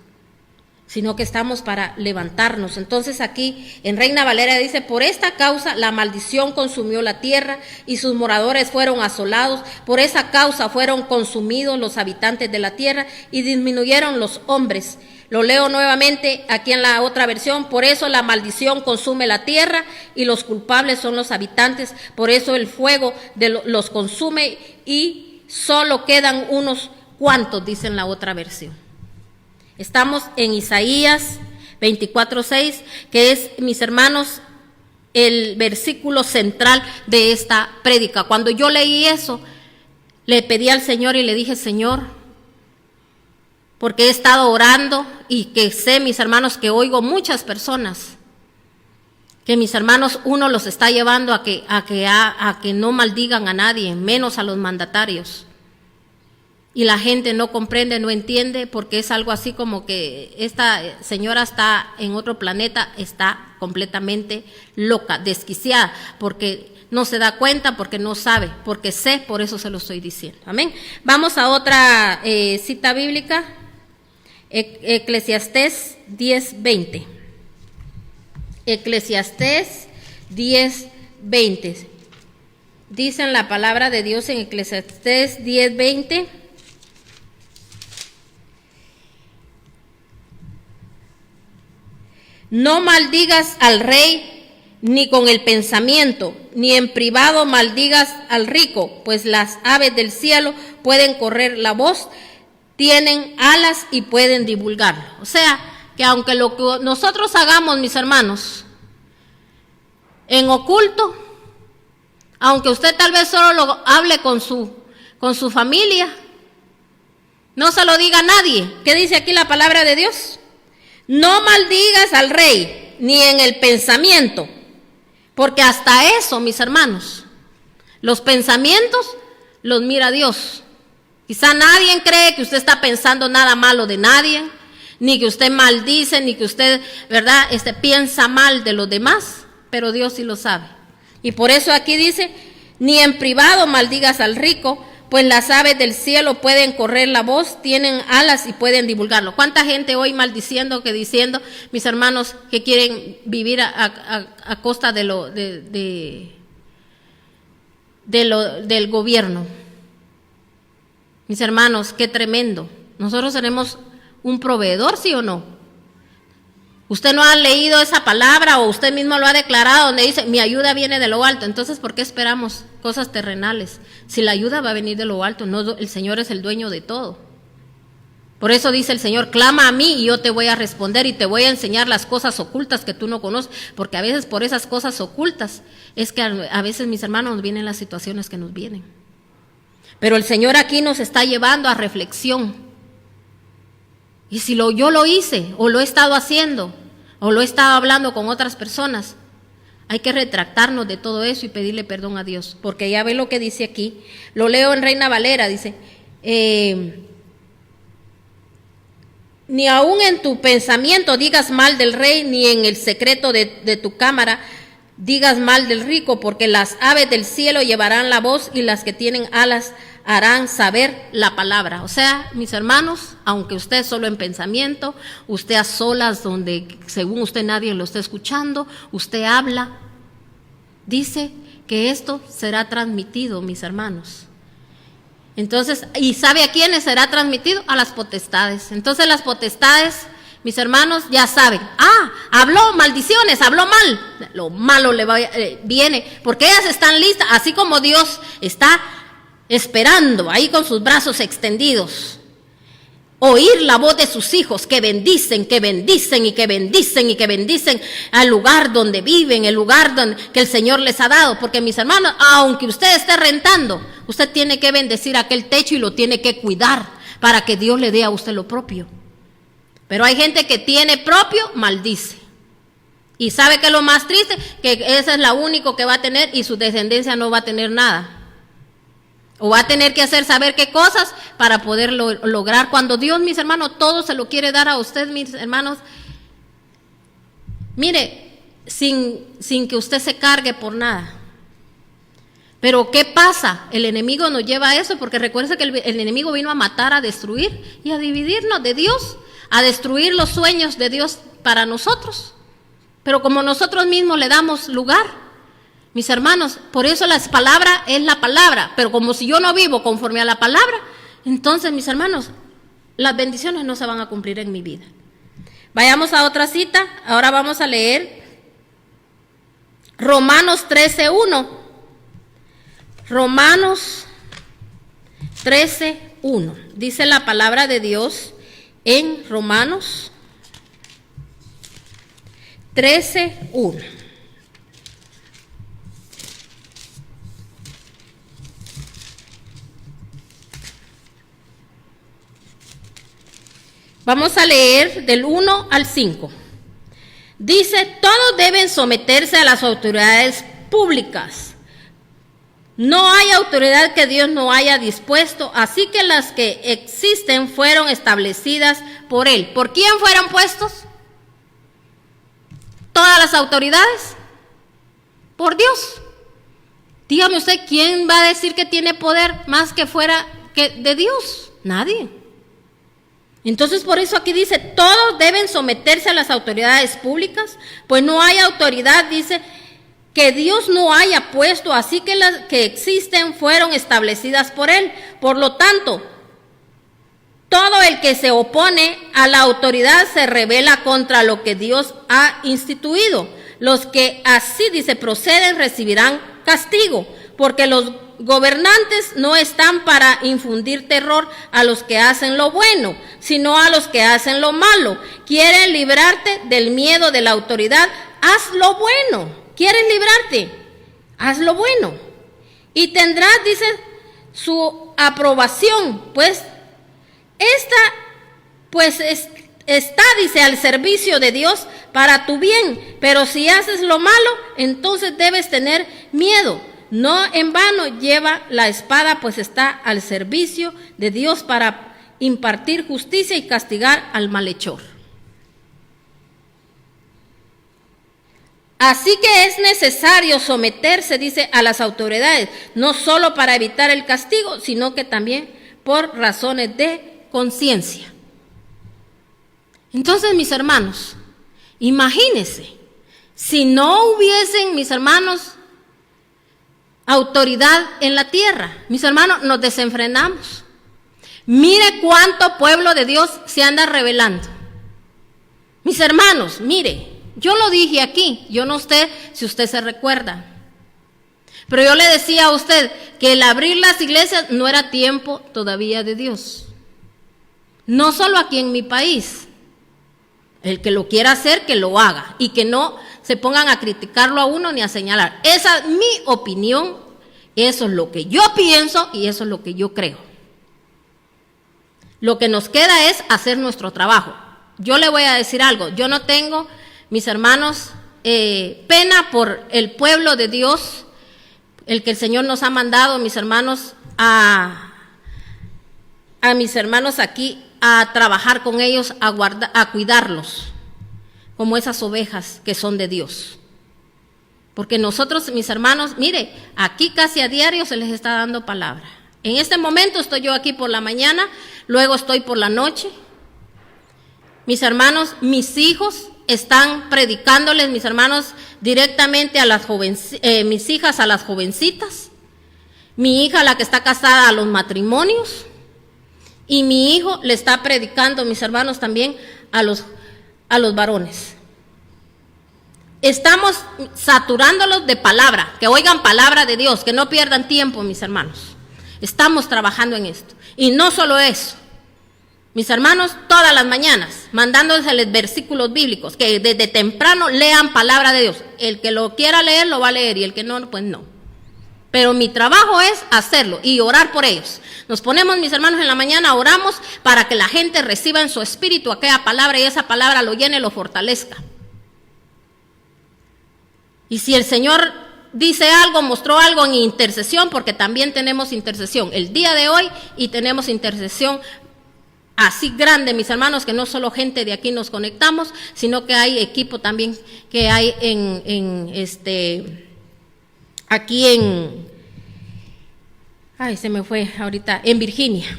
sino que estamos para levantarnos. Entonces aquí en Reina Valera dice, por esta causa la maldición consumió la tierra y sus moradores fueron asolados, por esa causa fueron consumidos los habitantes de la tierra y disminuyeron los hombres. Lo leo nuevamente aquí en la otra versión, por eso la maldición consume la tierra y los culpables son los habitantes, por eso el fuego los consume y solo quedan unos cuantos, dice en la otra versión. Estamos en Isaías 24:6, que es, mis hermanos, el versículo central de esta prédica. Cuando yo leí eso, le pedí al Señor y le dije, Señor, porque he estado orando y que sé, mis hermanos, que oigo muchas personas, que mis hermanos, uno los está llevando a que no maldigan a nadie, menos a los mandatarios. Y la gente no comprende, no entiende, porque es algo así como que esta señora está en otro planeta, está completamente loca, desquiciada, porque no se da cuenta, porque no sabe, porque sé, por eso se lo estoy diciendo. Amén. Vamos a otra cita bíblica, Eclesiastés 10:20. Eclesiastés 10:20. Dicen la palabra de Dios en Eclesiastés 10:20. No maldigas al rey ni con el pensamiento, ni en privado maldigas al rico, pues las aves del cielo pueden correr la voz, tienen alas y pueden divulgarlo. O sea, que aunque lo que nosotros hagamos, mis hermanos, en oculto, aunque usted tal vez solo lo hable con su familia, no se lo diga a nadie. ¿Qué dice aquí la palabra de Dios? No maldigas al rey, ni en el pensamiento, porque hasta eso, mis hermanos, los pensamientos los mira Dios. Quizá nadie cree que usted está pensando nada malo de nadie, ni que usted maldice, ni que usted, ¿verdad?, piensa mal de los demás, pero Dios sí lo sabe. Y por eso aquí dice, ni en privado maldigas al rico, pues las aves del cielo pueden correr la voz, tienen alas y pueden divulgarlo. ¿Cuánta gente hoy maldiciendo, diciendo, mis hermanos, que quieren vivir a costa del gobierno? Mis hermanos, qué tremendo. Nosotros tenemos un proveedor, ¿sí o no? Usted no ha leído esa palabra o usted mismo lo ha declarado donde dice, mi ayuda viene de lo alto. Entonces, ¿por qué esperamos cosas terrenales? Si la ayuda va a venir de lo alto, no, el Señor es el dueño de todo. Por eso dice el Señor, clama a mí y yo te voy a responder y te voy a enseñar las cosas ocultas que tú no conoces, porque a veces por esas cosas ocultas es que a veces, mis hermanos, nos vienen las situaciones que nos vienen. Pero el Señor aquí nos está llevando a reflexión. Y si yo lo hice, o lo he estado haciendo, o lo he estado hablando con otras personas, hay que retractarnos de todo eso y pedirle perdón a Dios, porque ya ve lo que dice aquí. Lo leo en Reina Valera, dice, ni aun en tu pensamiento digas mal del rey, ni en el secreto de tu cámara digas mal del rico, porque las aves del cielo llevarán la voz y las que tienen alas harán saber la palabra. O sea, mis hermanos, aunque usted solo en pensamiento, usted a solas donde según usted nadie lo está escuchando, usted habla, dice que esto será transmitido, mis hermanos. Entonces, ¿y sabe a quiénes será transmitido? A las potestades. Entonces las potestades, mis hermanos, ya saben, habló maldiciones, habló mal, lo malo viene, porque ellas están listas, así como Dios está esperando ahí con sus brazos extendidos. oír la voz de sus hijos que bendicen, que bendicen y que bendicen y que bendicen al lugar donde viven, el lugar que el Señor les ha dado. Porque mis hermanos, aunque usted esté rentando, usted tiene que bendecir aquel techo y lo tiene que cuidar para que Dios le dé a usted lo propio. Pero hay gente que tiene propio, maldice. Y sabe que lo más triste, que esa es la única que va a tener y su descendencia no va a tener nada. O va a tener que hacer saber qué cosas para poder lograr. Cuando Dios, mis hermanos, todo se lo quiere dar a usted, mis hermanos. Mire, sin que usted se cargue por nada. Pero ¿qué pasa? El enemigo nos lleva a eso, porque recuerda que el enemigo vino a matar, a destruir y a dividirnos de Dios, a destruir los sueños de Dios para nosotros. Pero como nosotros mismos le damos lugar, mis hermanos, por eso la palabra es la palabra, pero como si yo no vivo conforme a la palabra, entonces, mis hermanos, las bendiciones no se van a cumplir en mi vida. Vayamos a otra cita, ahora vamos a leer Romanos 13:1. Romanos 13:1. Dice la palabra de Dios en Romanos 13:1. Vamos a leer del 1 al 5. Dice, todos deben someterse a las autoridades públicas. No hay autoridad que Dios no haya dispuesto, así que las que existen fueron establecidas por Él. ¿Por quién fueron puestos? ¿Todas las autoridades? Por Dios. Dígame usted, ¿quién va a decir que tiene poder más que fuera de Dios? Nadie. Entonces, por eso aquí dice, todos deben someterse a las autoridades públicas, pues no hay autoridad, dice, que Dios no haya puesto, así que las que existen fueron establecidas por Él. Por lo tanto, todo el que se opone a la autoridad se rebela contra lo que Dios ha instituido. Los que así, dice, proceden recibirán castigo, porque los gobernantes no están para infundir terror a los que hacen lo bueno, sino a los que hacen lo malo. Quieren librarte del miedo de la autoridad, haz lo bueno. ¿Quieres librarte? Haz lo bueno. Y tendrás, dice, su aprobación, pues está, dice, al servicio de Dios para tu bien. Pero si haces lo malo, entonces debes tener miedo. No en vano lleva la espada, pues está al servicio de Dios para impartir justicia y castigar al malhechor. Así que es necesario someterse, dice, a las autoridades, no solo para evitar el castigo, sino que también por razones de conciencia. Entonces, mis hermanos, imagínense, si no hubiesen, mis hermanos, autoridad en la tierra, mis hermanos, nos desenfrenamos. Mire cuánto pueblo de Dios se anda rebelando. Mis hermanos, mire, yo lo dije aquí, yo no sé si usted se recuerda, pero yo le decía a usted que el abrir las iglesias no era tiempo todavía de Dios. No solo aquí en mi país. El que lo quiera hacer, que lo haga, y que no se pongan a criticarlo a uno ni a señalar. Esa es mi opinión, eso es lo que yo pienso y eso es lo que yo creo. Lo que nos queda es hacer nuestro trabajo. Yo le voy a decir algo, yo no tengo, mis hermanos, pena por el pueblo de Dios, el que el Señor nos ha mandado, mis hermanos, a mis hermanos aquí, a trabajar con ellos, a cuidarlos, como esas ovejas que son de Dios. Porque nosotros, mis hermanos, mire, aquí casi a diario se les está dando palabra. En este momento estoy yo aquí por la mañana, luego estoy por la noche. Mis hermanos, mis hijos están predicándoles, mis hermanos, directamente a las mis hijas a las jovencitas, mi hija, la que está casada, a los matrimonios, y mi hijo le está predicando, mis hermanos, también a los varones. Estamos saturándolos de palabra, que oigan palabra de Dios, que no pierdan tiempo, mis hermanos. Estamos trabajando en esto. Y no solo eso, mis hermanos, todas las mañanas, mandándoles versículos bíblicos, que desde temprano lean palabra de Dios. El que lo quiera leer, lo va a leer, y el que no, pues no. Pero mi trabajo es hacerlo y orar por ellos. Nos ponemos, mis hermanos, en la mañana, oramos para que la gente reciba en su espíritu aquella palabra y esa palabra lo llene, lo fortalezca. Y si el Señor dice algo, mostró algo en intercesión, porque también tenemos intercesión el día de hoy y tenemos intercesión así grande, mis hermanos, que no solo gente de aquí nos conectamos, sino que hay equipo también que hay aquí se me fue ahorita, en Virginia.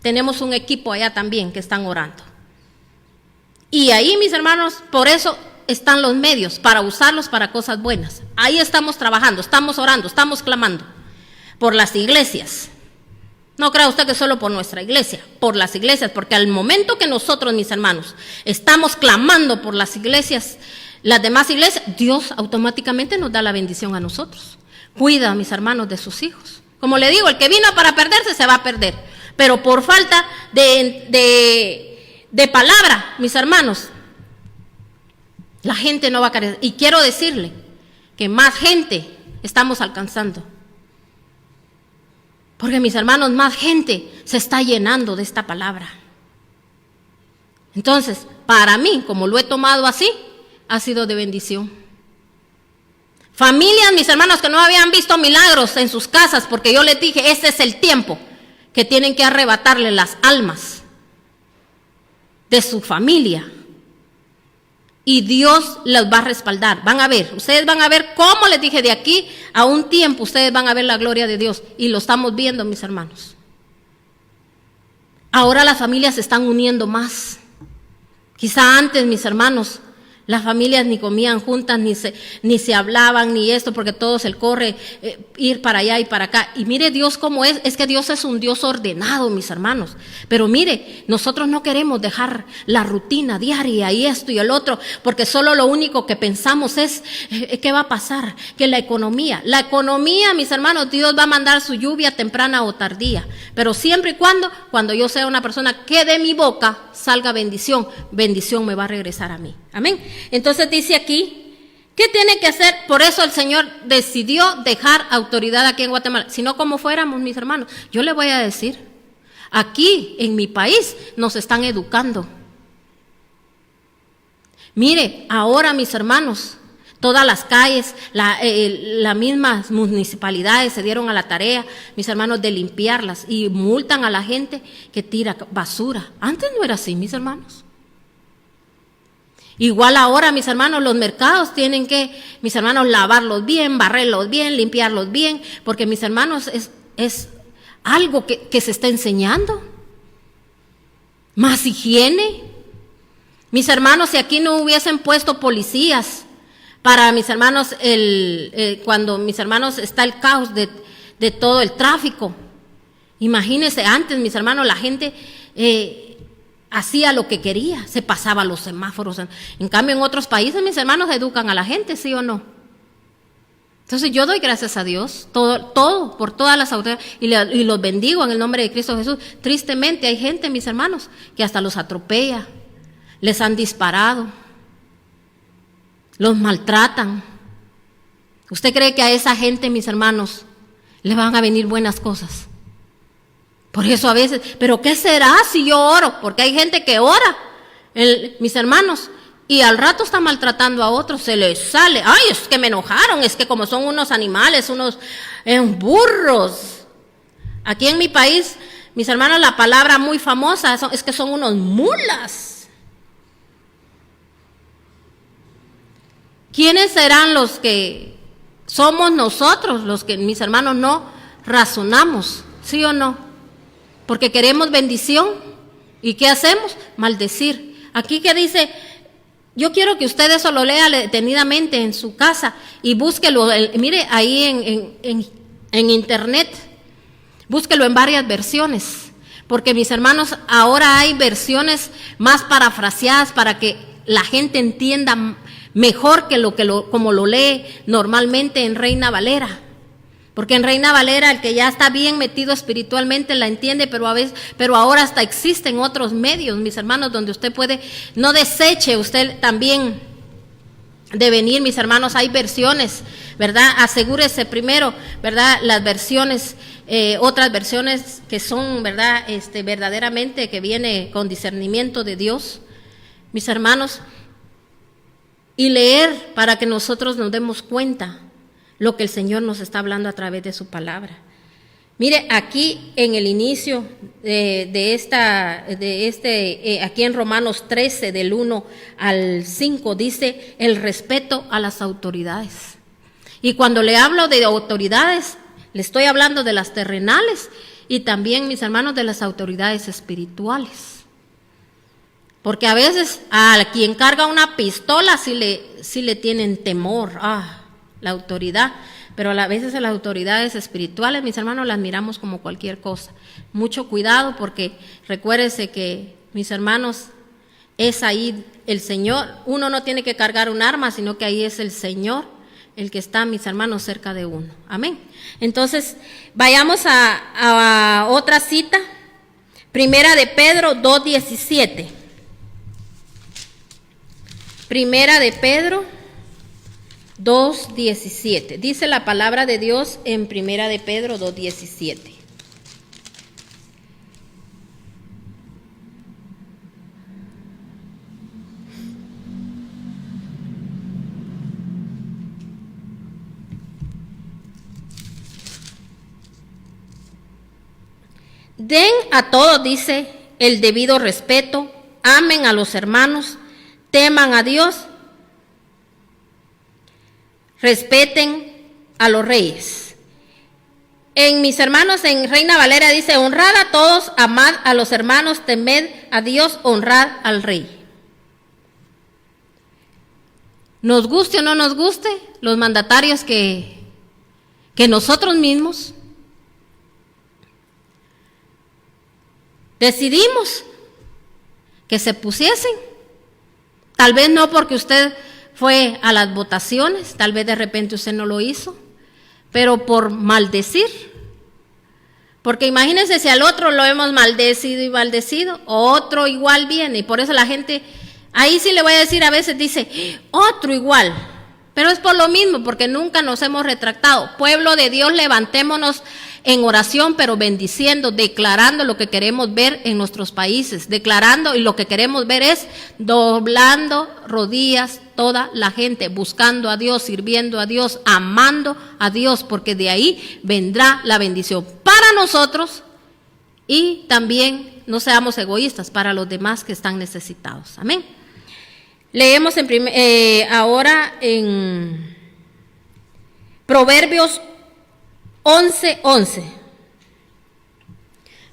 Tenemos un equipo allá también que están orando. Y ahí, mis hermanos, por eso están los medios, para usarlos para cosas buenas. Ahí estamos trabajando, estamos orando, estamos clamando por las iglesias. No crea usted que solo por nuestra iglesia, por las iglesias, porque al momento que nosotros, mis hermanos, estamos clamando por las iglesias, las demás iglesias, Dios automáticamente nos da la bendición a nosotros. Cuida, mis hermanos, de sus hijos. Como le digo, el que vino para perderse se va a perder, pero por falta de palabra, mis hermanos, la gente no va a caer. Y quiero decirle que más gente estamos alcanzando. Porque, mis hermanos, más gente se está llenando de esta palabra. Entonces, para mí, como lo he tomado así, ha sido de bendición. Familias, mis hermanos, que no habían visto milagros en sus casas, porque yo les dije, este es el tiempo que tienen que arrebatarle las almas de su familia. Y Dios los va a respaldar. Van a ver, ustedes van a ver cómo les dije, de aquí a un tiempo ustedes van a ver la gloria de Dios. Y lo estamos viendo, mis hermanos. Ahora las familias se están uniendo más. Quizá antes, mis hermanos, las familias ni comían juntas, ni se hablaban, ni esto, porque todo se corre, ir para allá y para acá. Y mire Dios cómo es que Dios es un Dios ordenado, mis hermanos. Pero mire, nosotros no queremos dejar la rutina diaria y esto y el otro, porque solo lo único que pensamos es, ¿qué va a pasar? Que la economía, mis hermanos, Dios va a mandar su lluvia temprana o tardía. Pero siempre y cuando yo sea una persona que de mi boca salga bendición, bendición me va a regresar a mí. Amén. Entonces dice aquí, ¿qué tiene que hacer? Por eso el Señor decidió dejar autoridad aquí en Guatemala. Si no, como fuéramos, mis hermanos, yo le voy a decir, aquí en mi país nos están educando. Mire, ahora, mis hermanos, todas las calles, las mismas municipalidades se dieron a la tarea, mis hermanos, de limpiarlas y multan a la gente que tira basura. Antes no era así, mis hermanos. Igual ahora, mis hermanos, los mercados tienen que, mis hermanos, lavarlos bien, barrerlos bien, limpiarlos bien, porque, mis hermanos, es algo que se está enseñando. Más higiene. Mis hermanos, si aquí no hubiesen puesto policías para, mis hermanos, cuando, mis hermanos, está el caos de todo el tráfico. Imagínense, antes, mis hermanos, la gente hacía lo que quería, se pasaba los semáforos. En cambio, en otros países, mis hermanos, educan a la gente, ¿sí o no? Entonces yo doy gracias a Dios, todo por todas las autoridades, y los bendigo en el nombre de Cristo Jesús. Tristemente hay gente, mis hermanos, que hasta los atropella, les han disparado, los maltratan. ¿Usted cree que a esa gente, mis hermanos, le van a venir buenas cosas? Por eso a veces, ¿pero qué será si yo oro? Porque hay gente que ora, mis hermanos, y al rato está maltratando a otros, se les sale, ay, es que me enojaron, es que como son unos animales, unos burros. Aquí en mi país, mis hermanos, la palabra muy famosa es que son unos mulas. ¿Quiénes serán los que somos nosotros, los que, mis hermanos, no razonamos? ¿Sí o no? Porque queremos bendición. ¿Y qué hacemos? Maldecir. Aquí que dice, yo quiero que usted eso lo lea detenidamente en su casa y búsquelo, mire, ahí en internet, búsquelo en varias versiones. Porque, mis hermanos, ahora hay versiones más parafraseadas para que la gente entienda mejor que como lo lee normalmente en Reina Valera. Porque en Reina Valera el que ya está bien metido espiritualmente la entiende, pero ahora hasta existen otros medios, mis hermanos, donde usted puede, no deseche usted también de venir, mis hermanos. Hay versiones, ¿verdad? Asegúrese primero, ¿verdad? Las versiones, otras versiones que son, ¿verdad? Verdaderamente que viene con discernimiento de Dios, mis hermanos, y leer para que nosotros nos demos cuenta lo que el Señor nos está hablando a través de su palabra. Mire, aquí en el inicio aquí en Romanos 13, del 1 al 5, dice el respeto a las autoridades. Y cuando le hablo de autoridades, le estoy hablando de las terrenales y también, mis hermanos, de las autoridades espirituales. Porque a veces a quien carga una pistola sí le tienen temor, la autoridad. Pero a veces a las autoridades espirituales, mis hermanos, las miramos como cualquier cosa. Mucho cuidado, porque recuérdese que, mis hermanos, es ahí el Señor. Uno no tiene que cargar un arma, sino que ahí es el Señor el que está, mis hermanos, cerca de uno. Amén. Entonces, vayamos a otra cita. Primera de Pedro 2:17. Primera de Pedro 2:17. Dice la palabra de Dios en Primera de Pedro 2:17. Den a todos, dice, el debido respeto, amen a los hermanos, teman a Dios, respeten a los reyes. En mis hermanos, en Reina Valera dice, honrad a todos, amad a los hermanos, temed a Dios, honrad al rey. Nos guste o no nos guste, los mandatarios que nosotros mismos decidimos que se pusiesen, tal vez no porque usted fue a las votaciones, tal vez de repente usted no lo hizo, pero por maldecir. Porque imagínense si al otro lo hemos maldecido y maldecido, otro igual viene, y por eso la gente, ahí sí le voy a decir, a veces dice, otro igual, pero es por lo mismo, porque nunca nos hemos retractado. Pueblo de Dios, levantémonos en oración, pero bendiciendo, declarando lo que queremos ver en nuestros países, declarando, y lo que queremos ver es doblando rodillas toda la gente, buscando a Dios, sirviendo a Dios, amando a Dios, porque de ahí vendrá la bendición para nosotros y también no seamos egoístas para los demás que están necesitados. Amén. Leemos ahora en Proverbios 11:11.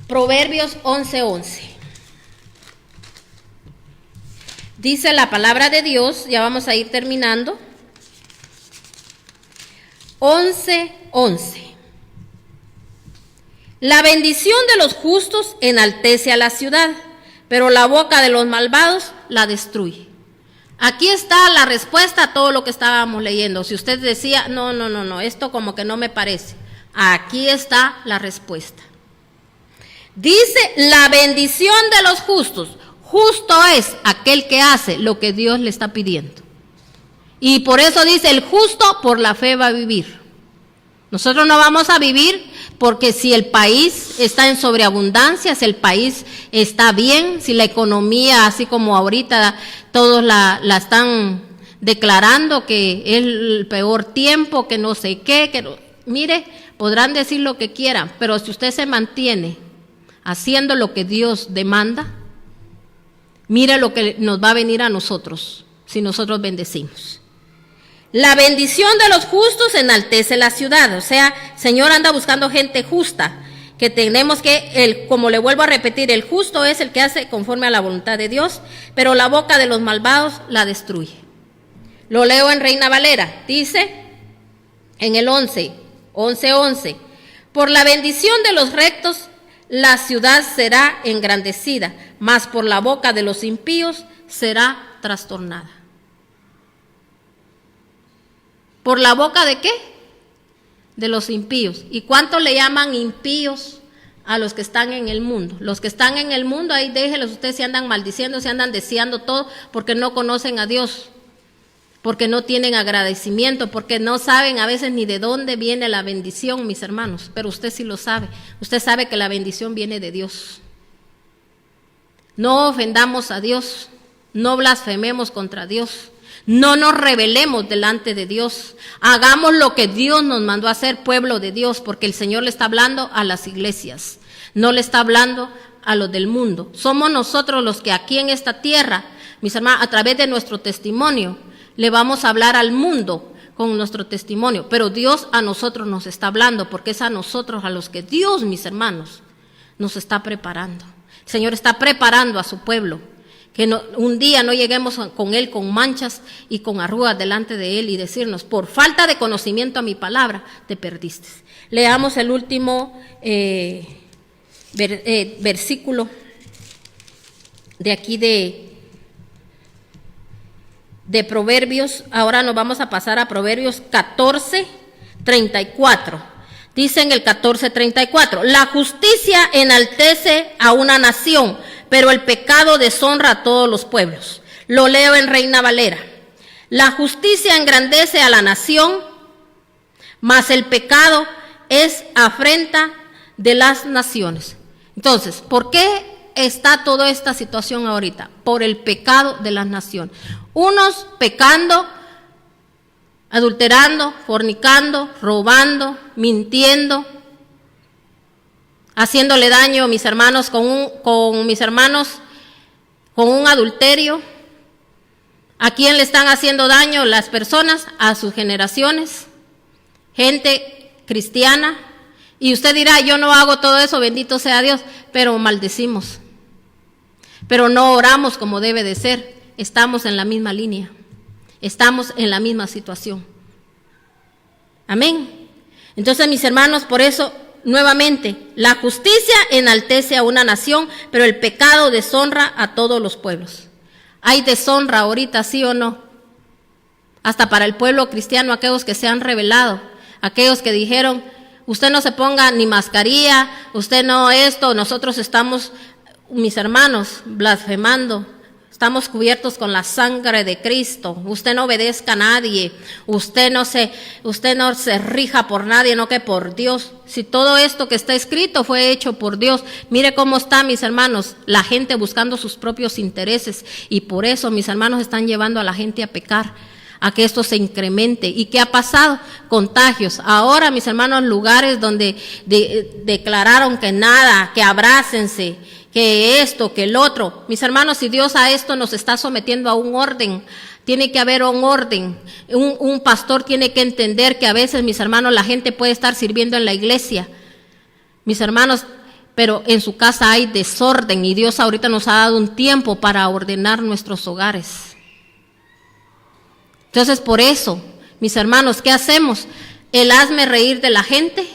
Proverbios 11:11. Dice la palabra de Dios, ya vamos a ir terminando. 11:11. La bendición de los justos enaltece a la ciudad, pero la boca de los malvados la destruye. Aquí está la respuesta a todo lo que estábamos leyendo. Si usted decía, no, esto como que no me parece. Aquí está la respuesta. Dice, la bendición de los justos. Justo es aquel que hace lo que Dios le está pidiendo. Y por eso dice, el justo por la fe va a vivir. Nosotros no vamos a vivir porque si el país está en sobreabundancia, si el país está bien, si la economía, así como ahorita todos la están declarando que es el peor tiempo, que no sé qué, mire, podrán decir lo que quieran, pero si usted se mantiene haciendo lo que Dios demanda, mire lo que nos va a venir a nosotros si nosotros bendecimos. La bendición de los justos enaltece la ciudad. O sea, Señor anda buscando gente justa, que tenemos que, como le vuelvo a repetir, el justo es el que hace conforme a la voluntad de Dios, pero la boca de los malvados la destruye. Lo leo en Reina Valera, dice en el 11:11, por la bendición de los rectos la ciudad será engrandecida, mas por la boca de los impíos será trastornada. ¿Por la boca de qué? de los impíos. ¿Y cuánto le llaman impíos a los que están en el mundo? Los que están en el mundo, ahí déjenlos ustedes, si andan maldiciendo, si andan deseando todo, porque no conocen a Dios, porque no tienen agradecimiento, porque no saben a veces ni de dónde viene la bendición, mis hermanos, pero usted sí lo sabe. Usted sabe que la bendición viene de Dios. No ofendamos a Dios, no blasfememos contra Dios, no nos rebelemos delante de Dios, hagamos lo que Dios nos mandó a hacer, pueblo de Dios, porque el Señor le está hablando a las iglesias, no le está hablando a los del mundo. Somos nosotros los que aquí en esta tierra, mis hermanos, a través de nuestro testimonio, le vamos a hablar al mundo con nuestro testimonio, pero Dios a nosotros nos está hablando, porque es a nosotros a los que Dios, mis hermanos, nos está preparando. El Señor está preparando a su pueblo, que un día no lleguemos con Él con manchas y con arrugas delante de Él y decirnos, por falta de conocimiento a mi palabra, te perdiste. Leamos el último versículo de aquí de Proverbios. Ahora nos vamos a pasar a Proverbios 14:34. Dice en el 14:34, la justicia enaltece a una nación, pero el pecado deshonra a todos los pueblos. Lo leo en Reina Valera. La justicia engrandece a la nación, mas el pecado es afrenta de las naciones. Entonces, ¿por qué está toda esta situación ahorita? Por el pecado de las naciones. Unos pecando, adulterando, fornicando, robando, mintiendo, haciéndole daño a mis hermanos con un adulterio. ¿A quién le están haciendo daño las personas? A sus generaciones, gente cristiana. Y usted dirá, yo no hago todo eso, bendito sea Dios, pero maldecimos. Pero no oramos como debe de ser. Estamos en la misma línea. Estamos en la misma situación. Amén. Entonces, mis hermanos, por eso, nuevamente, la justicia enaltece a una nación, pero el pecado deshonra a todos los pueblos. ¿Hay deshonra ahorita, sí o no? Hasta para el pueblo cristiano, aquellos que se han rebelado, aquellos que dijeron, usted no se ponga ni mascarilla, usted no esto, nosotros estamos, mis hermanos, blasfemando. Estamos cubiertos con la sangre de Cristo. Usted no obedezca a nadie. Usted no se rija por nadie, no que por Dios. Si todo esto que está escrito fue hecho por Dios, mire cómo está, mis hermanos, la gente buscando sus propios intereses. Y por eso, mis hermanos, están llevando a la gente a pecar, a que esto se incremente. ¿Y qué ha pasado? Contagios. Ahora, mis hermanos, lugares donde declararon que nada, que abrácense, que esto, que el otro. Mis hermanos, si Dios a esto nos está sometiendo a un orden, tiene que haber un orden. Un pastor tiene que entender que a veces, mis hermanos, la gente puede estar sirviendo en la iglesia, mis hermanos, pero en su casa hay desorden y Dios ahorita nos ha dado un tiempo para ordenar nuestros hogares. Entonces, por eso, mis hermanos, ¿qué hacemos? El hazme reír de la gente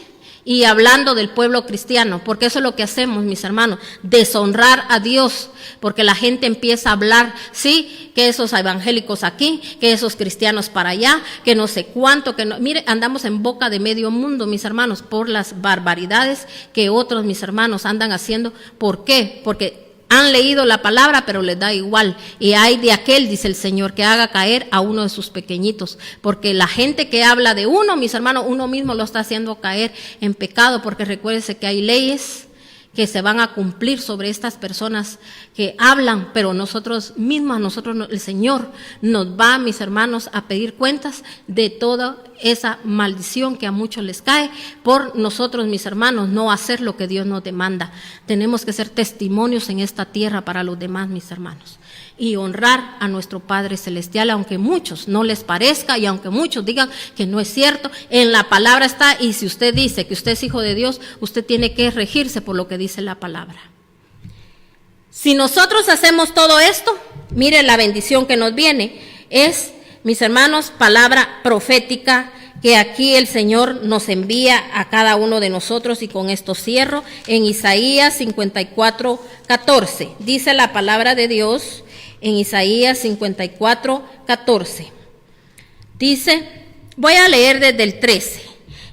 y hablando del pueblo cristiano, porque eso es lo que hacemos, mis hermanos, deshonrar a Dios, porque la gente empieza a hablar, sí, que esos evangélicos aquí, que esos cristianos para allá, que no sé cuánto, que no, mire, andamos en boca de medio mundo, mis hermanos, por las barbaridades que otros, mis hermanos, andan haciendo. ¿Por qué? Porque han leído la palabra, pero les da igual. Y hay de aquel, dice el Señor, que haga caer a uno de sus pequeñitos. Porque la gente que habla de uno, mis hermanos, uno mismo lo está haciendo caer en pecado. Porque recuérdense que hay leyes que se van a cumplir sobre estas personas que hablan, pero nosotros mismos, el Señor nos va, mis hermanos, a pedir cuentas de toda esa maldición que a muchos les cae por nosotros, mis hermanos, no hacer lo que Dios nos demanda. Tenemos que ser testimonios en esta tierra para los demás, mis hermanos, y honrar a nuestro Padre Celestial, aunque muchos no les parezca y aunque muchos digan que no es cierto. En la palabra está, y si usted dice que usted es hijo de Dios, usted tiene que regirse por lo que dice la palabra. Si nosotros hacemos todo esto, mire la bendición que nos viene, es, mis hermanos, palabra profética que aquí el Señor nos envía a cada uno de nosotros, y con esto cierro, en Isaías 54:14, dice la palabra de Dios, en Isaías 54:14, dice, voy a leer desde el 13,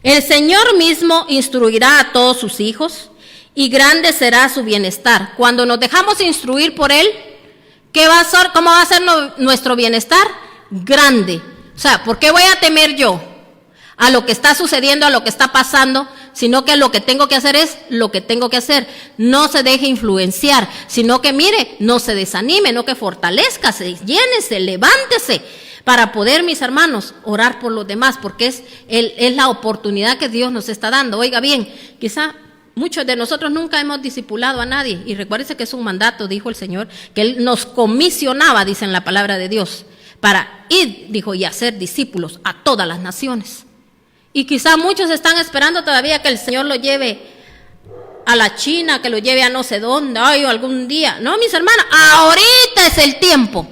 El Señor mismo instruirá a todos sus hijos y grande será su bienestar. Cuando nos dejamos instruir por Él, ¿qué va a ser? ¿Cómo va a ser nuestro bienestar? Grande. O sea, ¿por qué voy a temer yo a lo que está sucediendo, a lo que está pasando? Sino que lo que tengo que hacer es lo que tengo que hacer. No se deje influenciar, sino que mire, no se desanime, no que fortalezcase, llénese, levántese, para poder, mis hermanos, orar por los demás, porque es la oportunidad que Dios nos está dando. Oiga bien, quizá muchos de nosotros nunca hemos discipulado a nadie, y recuérdese que es un mandato, dijo el Señor, que Él nos comisionaba, dice en la palabra de Dios, para ir, dijo, y hacer discípulos a todas las naciones. Y quizá muchos están esperando todavía que el Señor lo lleve a la China, que lo lleve a no sé dónde, ay, algún día. No, mis hermanos, ahorita es el tiempo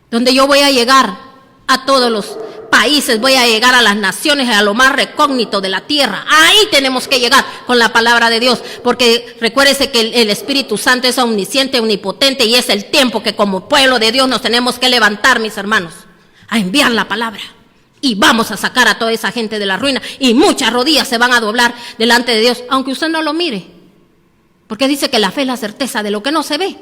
donde yo voy a llegar a todos los países, voy a llegar a las naciones, a lo más recógnito de la tierra. Ahí tenemos que llegar con la palabra de Dios, porque recuérdese que el Espíritu Santo es omnisciente, omnipotente, y es el tiempo que como pueblo de Dios nos tenemos que levantar, mis hermanos, a enviar la palabra. Y vamos a sacar a toda esa gente de la ruina, y muchas rodillas se van a doblar delante de Dios, aunque usted no lo mire, porque dice que la fe es la certeza de lo que no se ve.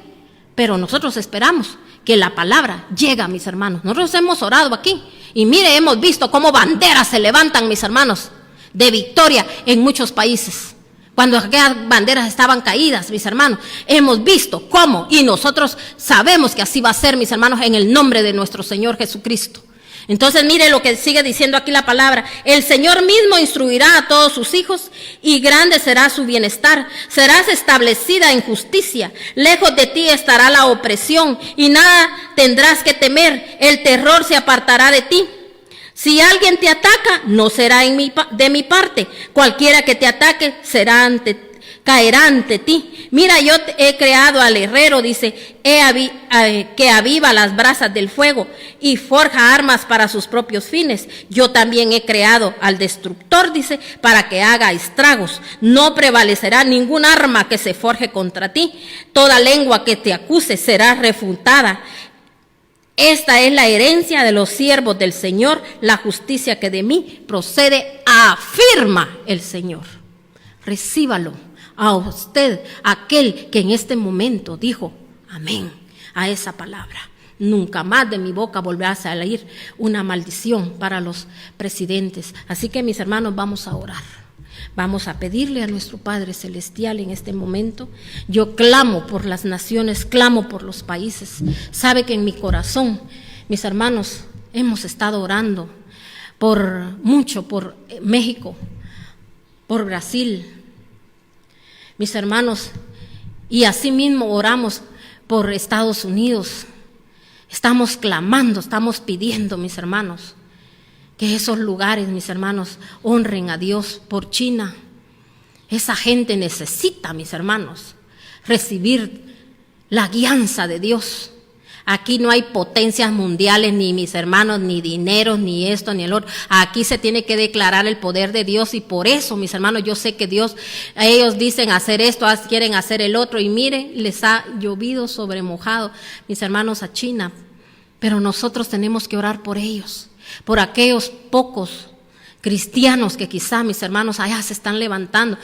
Pero nosotros esperamos que la palabra llega, mis hermanos. Nosotros hemos orado aquí y mire, hemos visto cómo banderas se levantan, mis hermanos, de victoria en muchos países. Cuando aquellas banderas estaban caídas, mis hermanos, hemos visto cómo, y nosotros sabemos que así va a ser, mis hermanos, en el nombre de nuestro Señor Jesucristo. Entonces mire lo que sigue diciendo aquí la palabra. El Señor mismo instruirá a todos sus hijos y grande será su bienestar. Serás establecida en justicia. Lejos de ti estará la opresión y nada tendrás que temer. El terror se apartará de ti. Si alguien te ataca, no será de mi parte. Cualquiera que te ataque caerá ante ti. Mira, yo he creado al herrero, dice, que aviva las brasas del fuego y forja armas para sus propios fines. Yo también he creado al destructor, dice, para que haga estragos. No prevalecerá ningún arma que se forje contra ti. Toda lengua que te acuse será refutada. Esta es la herencia de los siervos del Señor, la justicia que de mí procede, afirma el Señor. Recíbalo. A usted, aquel que en este momento dijo amén a esa palabra. Nunca más de mi boca volverá a salir una maldición para los presidentes. Así que, mis hermanos, vamos a orar. Vamos a pedirle a nuestro Padre Celestial en este momento. Yo clamo por las naciones, clamo por los países. Sabe que en mi corazón, mis hermanos, hemos estado orando por México, por Brasil, mis hermanos, y asimismo oramos por Estados Unidos. Estamos clamando, estamos pidiendo, mis hermanos, que esos lugares, mis hermanos, honren a Dios. Por China, esa gente necesita, mis hermanos, recibir la guianza de Dios. Aquí no hay potencias mundiales, ni mis hermanos, ni dinero, ni esto, ni el otro. Aquí se tiene que declarar el poder de Dios, y por eso, mis hermanos, yo sé que Dios, ellos dicen hacer esto, quieren hacer el otro, y mire, les ha llovido sobre mojado, mis hermanos, a China. Pero nosotros tenemos que orar por ellos, por aquellos pocos cristianos que quizá, mis hermanos, allá se están levantando.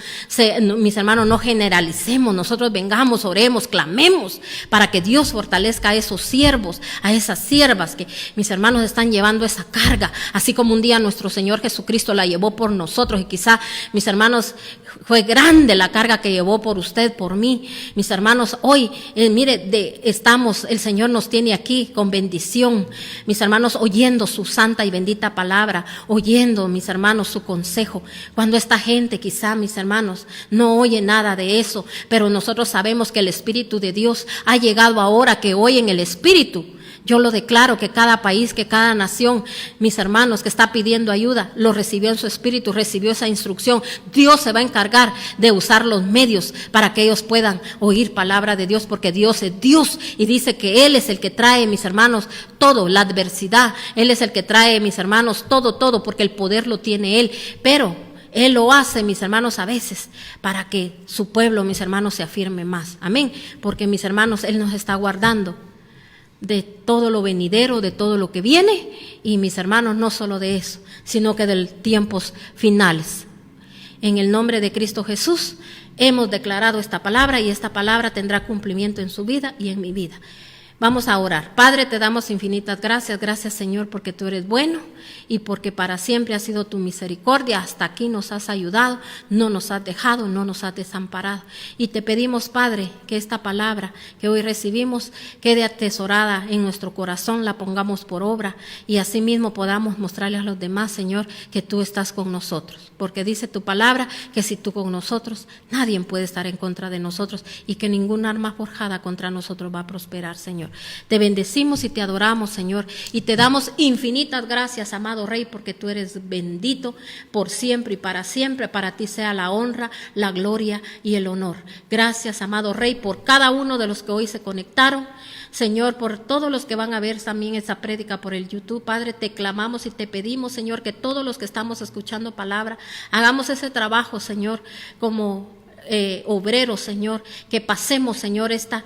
Mis hermanos, no generalicemos, nosotros vengamos, oremos, clamemos para que Dios fortalezca a esos siervos, a esas siervas que, mis hermanos, están llevando esa carga, así como un día nuestro Señor Jesucristo la llevó por nosotros, y quizá, mis hermanos, fue grande la carga que llevó por usted, por mí. Mis hermanos, hoy, mire, el Señor nos tiene aquí con bendición, mis hermanos, oyendo su santa y bendita palabra, oyendo, mis hermanos, su consejo. Cuando esta gente, quizá, mis hermanos, no oye nada de eso, pero nosotros sabemos que el Espíritu de Dios ha llegado ahora, que oyen el Espíritu. Yo lo declaro, que cada país, que cada nación, mis hermanos, que está pidiendo ayuda, lo recibió en su espíritu, recibió esa instrucción. Dios se va a encargar de usar los medios para que ellos puedan oír palabra de Dios, porque Dios es Dios, y dice que Él es el que trae, mis hermanos, todo, la adversidad. Él es el que trae, mis hermanos, todo, porque el poder lo tiene Él. Pero Él lo hace, mis hermanos, a veces para que su pueblo, mis hermanos, se afirme más. Amén. Porque, mis hermanos, Él nos está guardando. de todo lo venidero, de todo lo que viene, y mis hermanos, no solo de eso, sino que de tiempos finales. En el nombre de Cristo Jesús hemos declarado esta palabra y esta palabra tendrá cumplimiento en su vida y en mi vida. Vamos a orar. Padre, te damos infinitas gracias. Gracias, Señor, porque tú eres bueno y porque para siempre ha sido tu misericordia. Hasta aquí nos has ayudado, no nos has dejado, no nos has desamparado. Y te pedimos, Padre, que esta palabra que hoy recibimos quede atesorada en nuestro corazón, la pongamos por obra y asimismo podamos mostrarle a los demás, Señor, que tú estás con nosotros. Porque dice tu palabra que si tú con nosotros, nadie puede estar en contra de nosotros y que ningún arma forjada contra nosotros va a prosperar, Señor. Te bendecimos y te adoramos, Señor, y te damos infinitas gracias, amado Rey, porque tú eres bendito por siempre y para siempre. Para ti sea la honra, la gloria y el honor. Gracias, amado Rey, por cada uno de los que hoy se conectaron. Señor, por todos los que van a ver también esa prédica por el YouTube, Padre, te clamamos y te pedimos, Señor, que todos los que estamos escuchando palabra, hagamos ese trabajo, Señor, como obreros, Señor, que pasemos, Señor, esta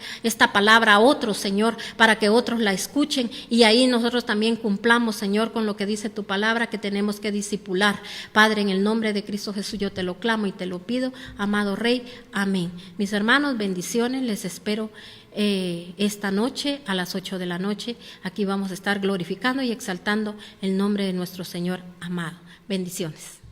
palabra a otros, Señor, para que otros la escuchen y ahí nosotros también cumplamos, Señor, con lo que dice tu palabra, que tenemos que discipular. Padre, en el nombre de Cristo Jesús yo te lo clamo y te lo pido, amado Rey, amén. Mis hermanos, bendiciones, les espero esta noche a las 8 de la noche. Aquí vamos a estar glorificando y exaltando el nombre de nuestro Señor amado. Bendiciones.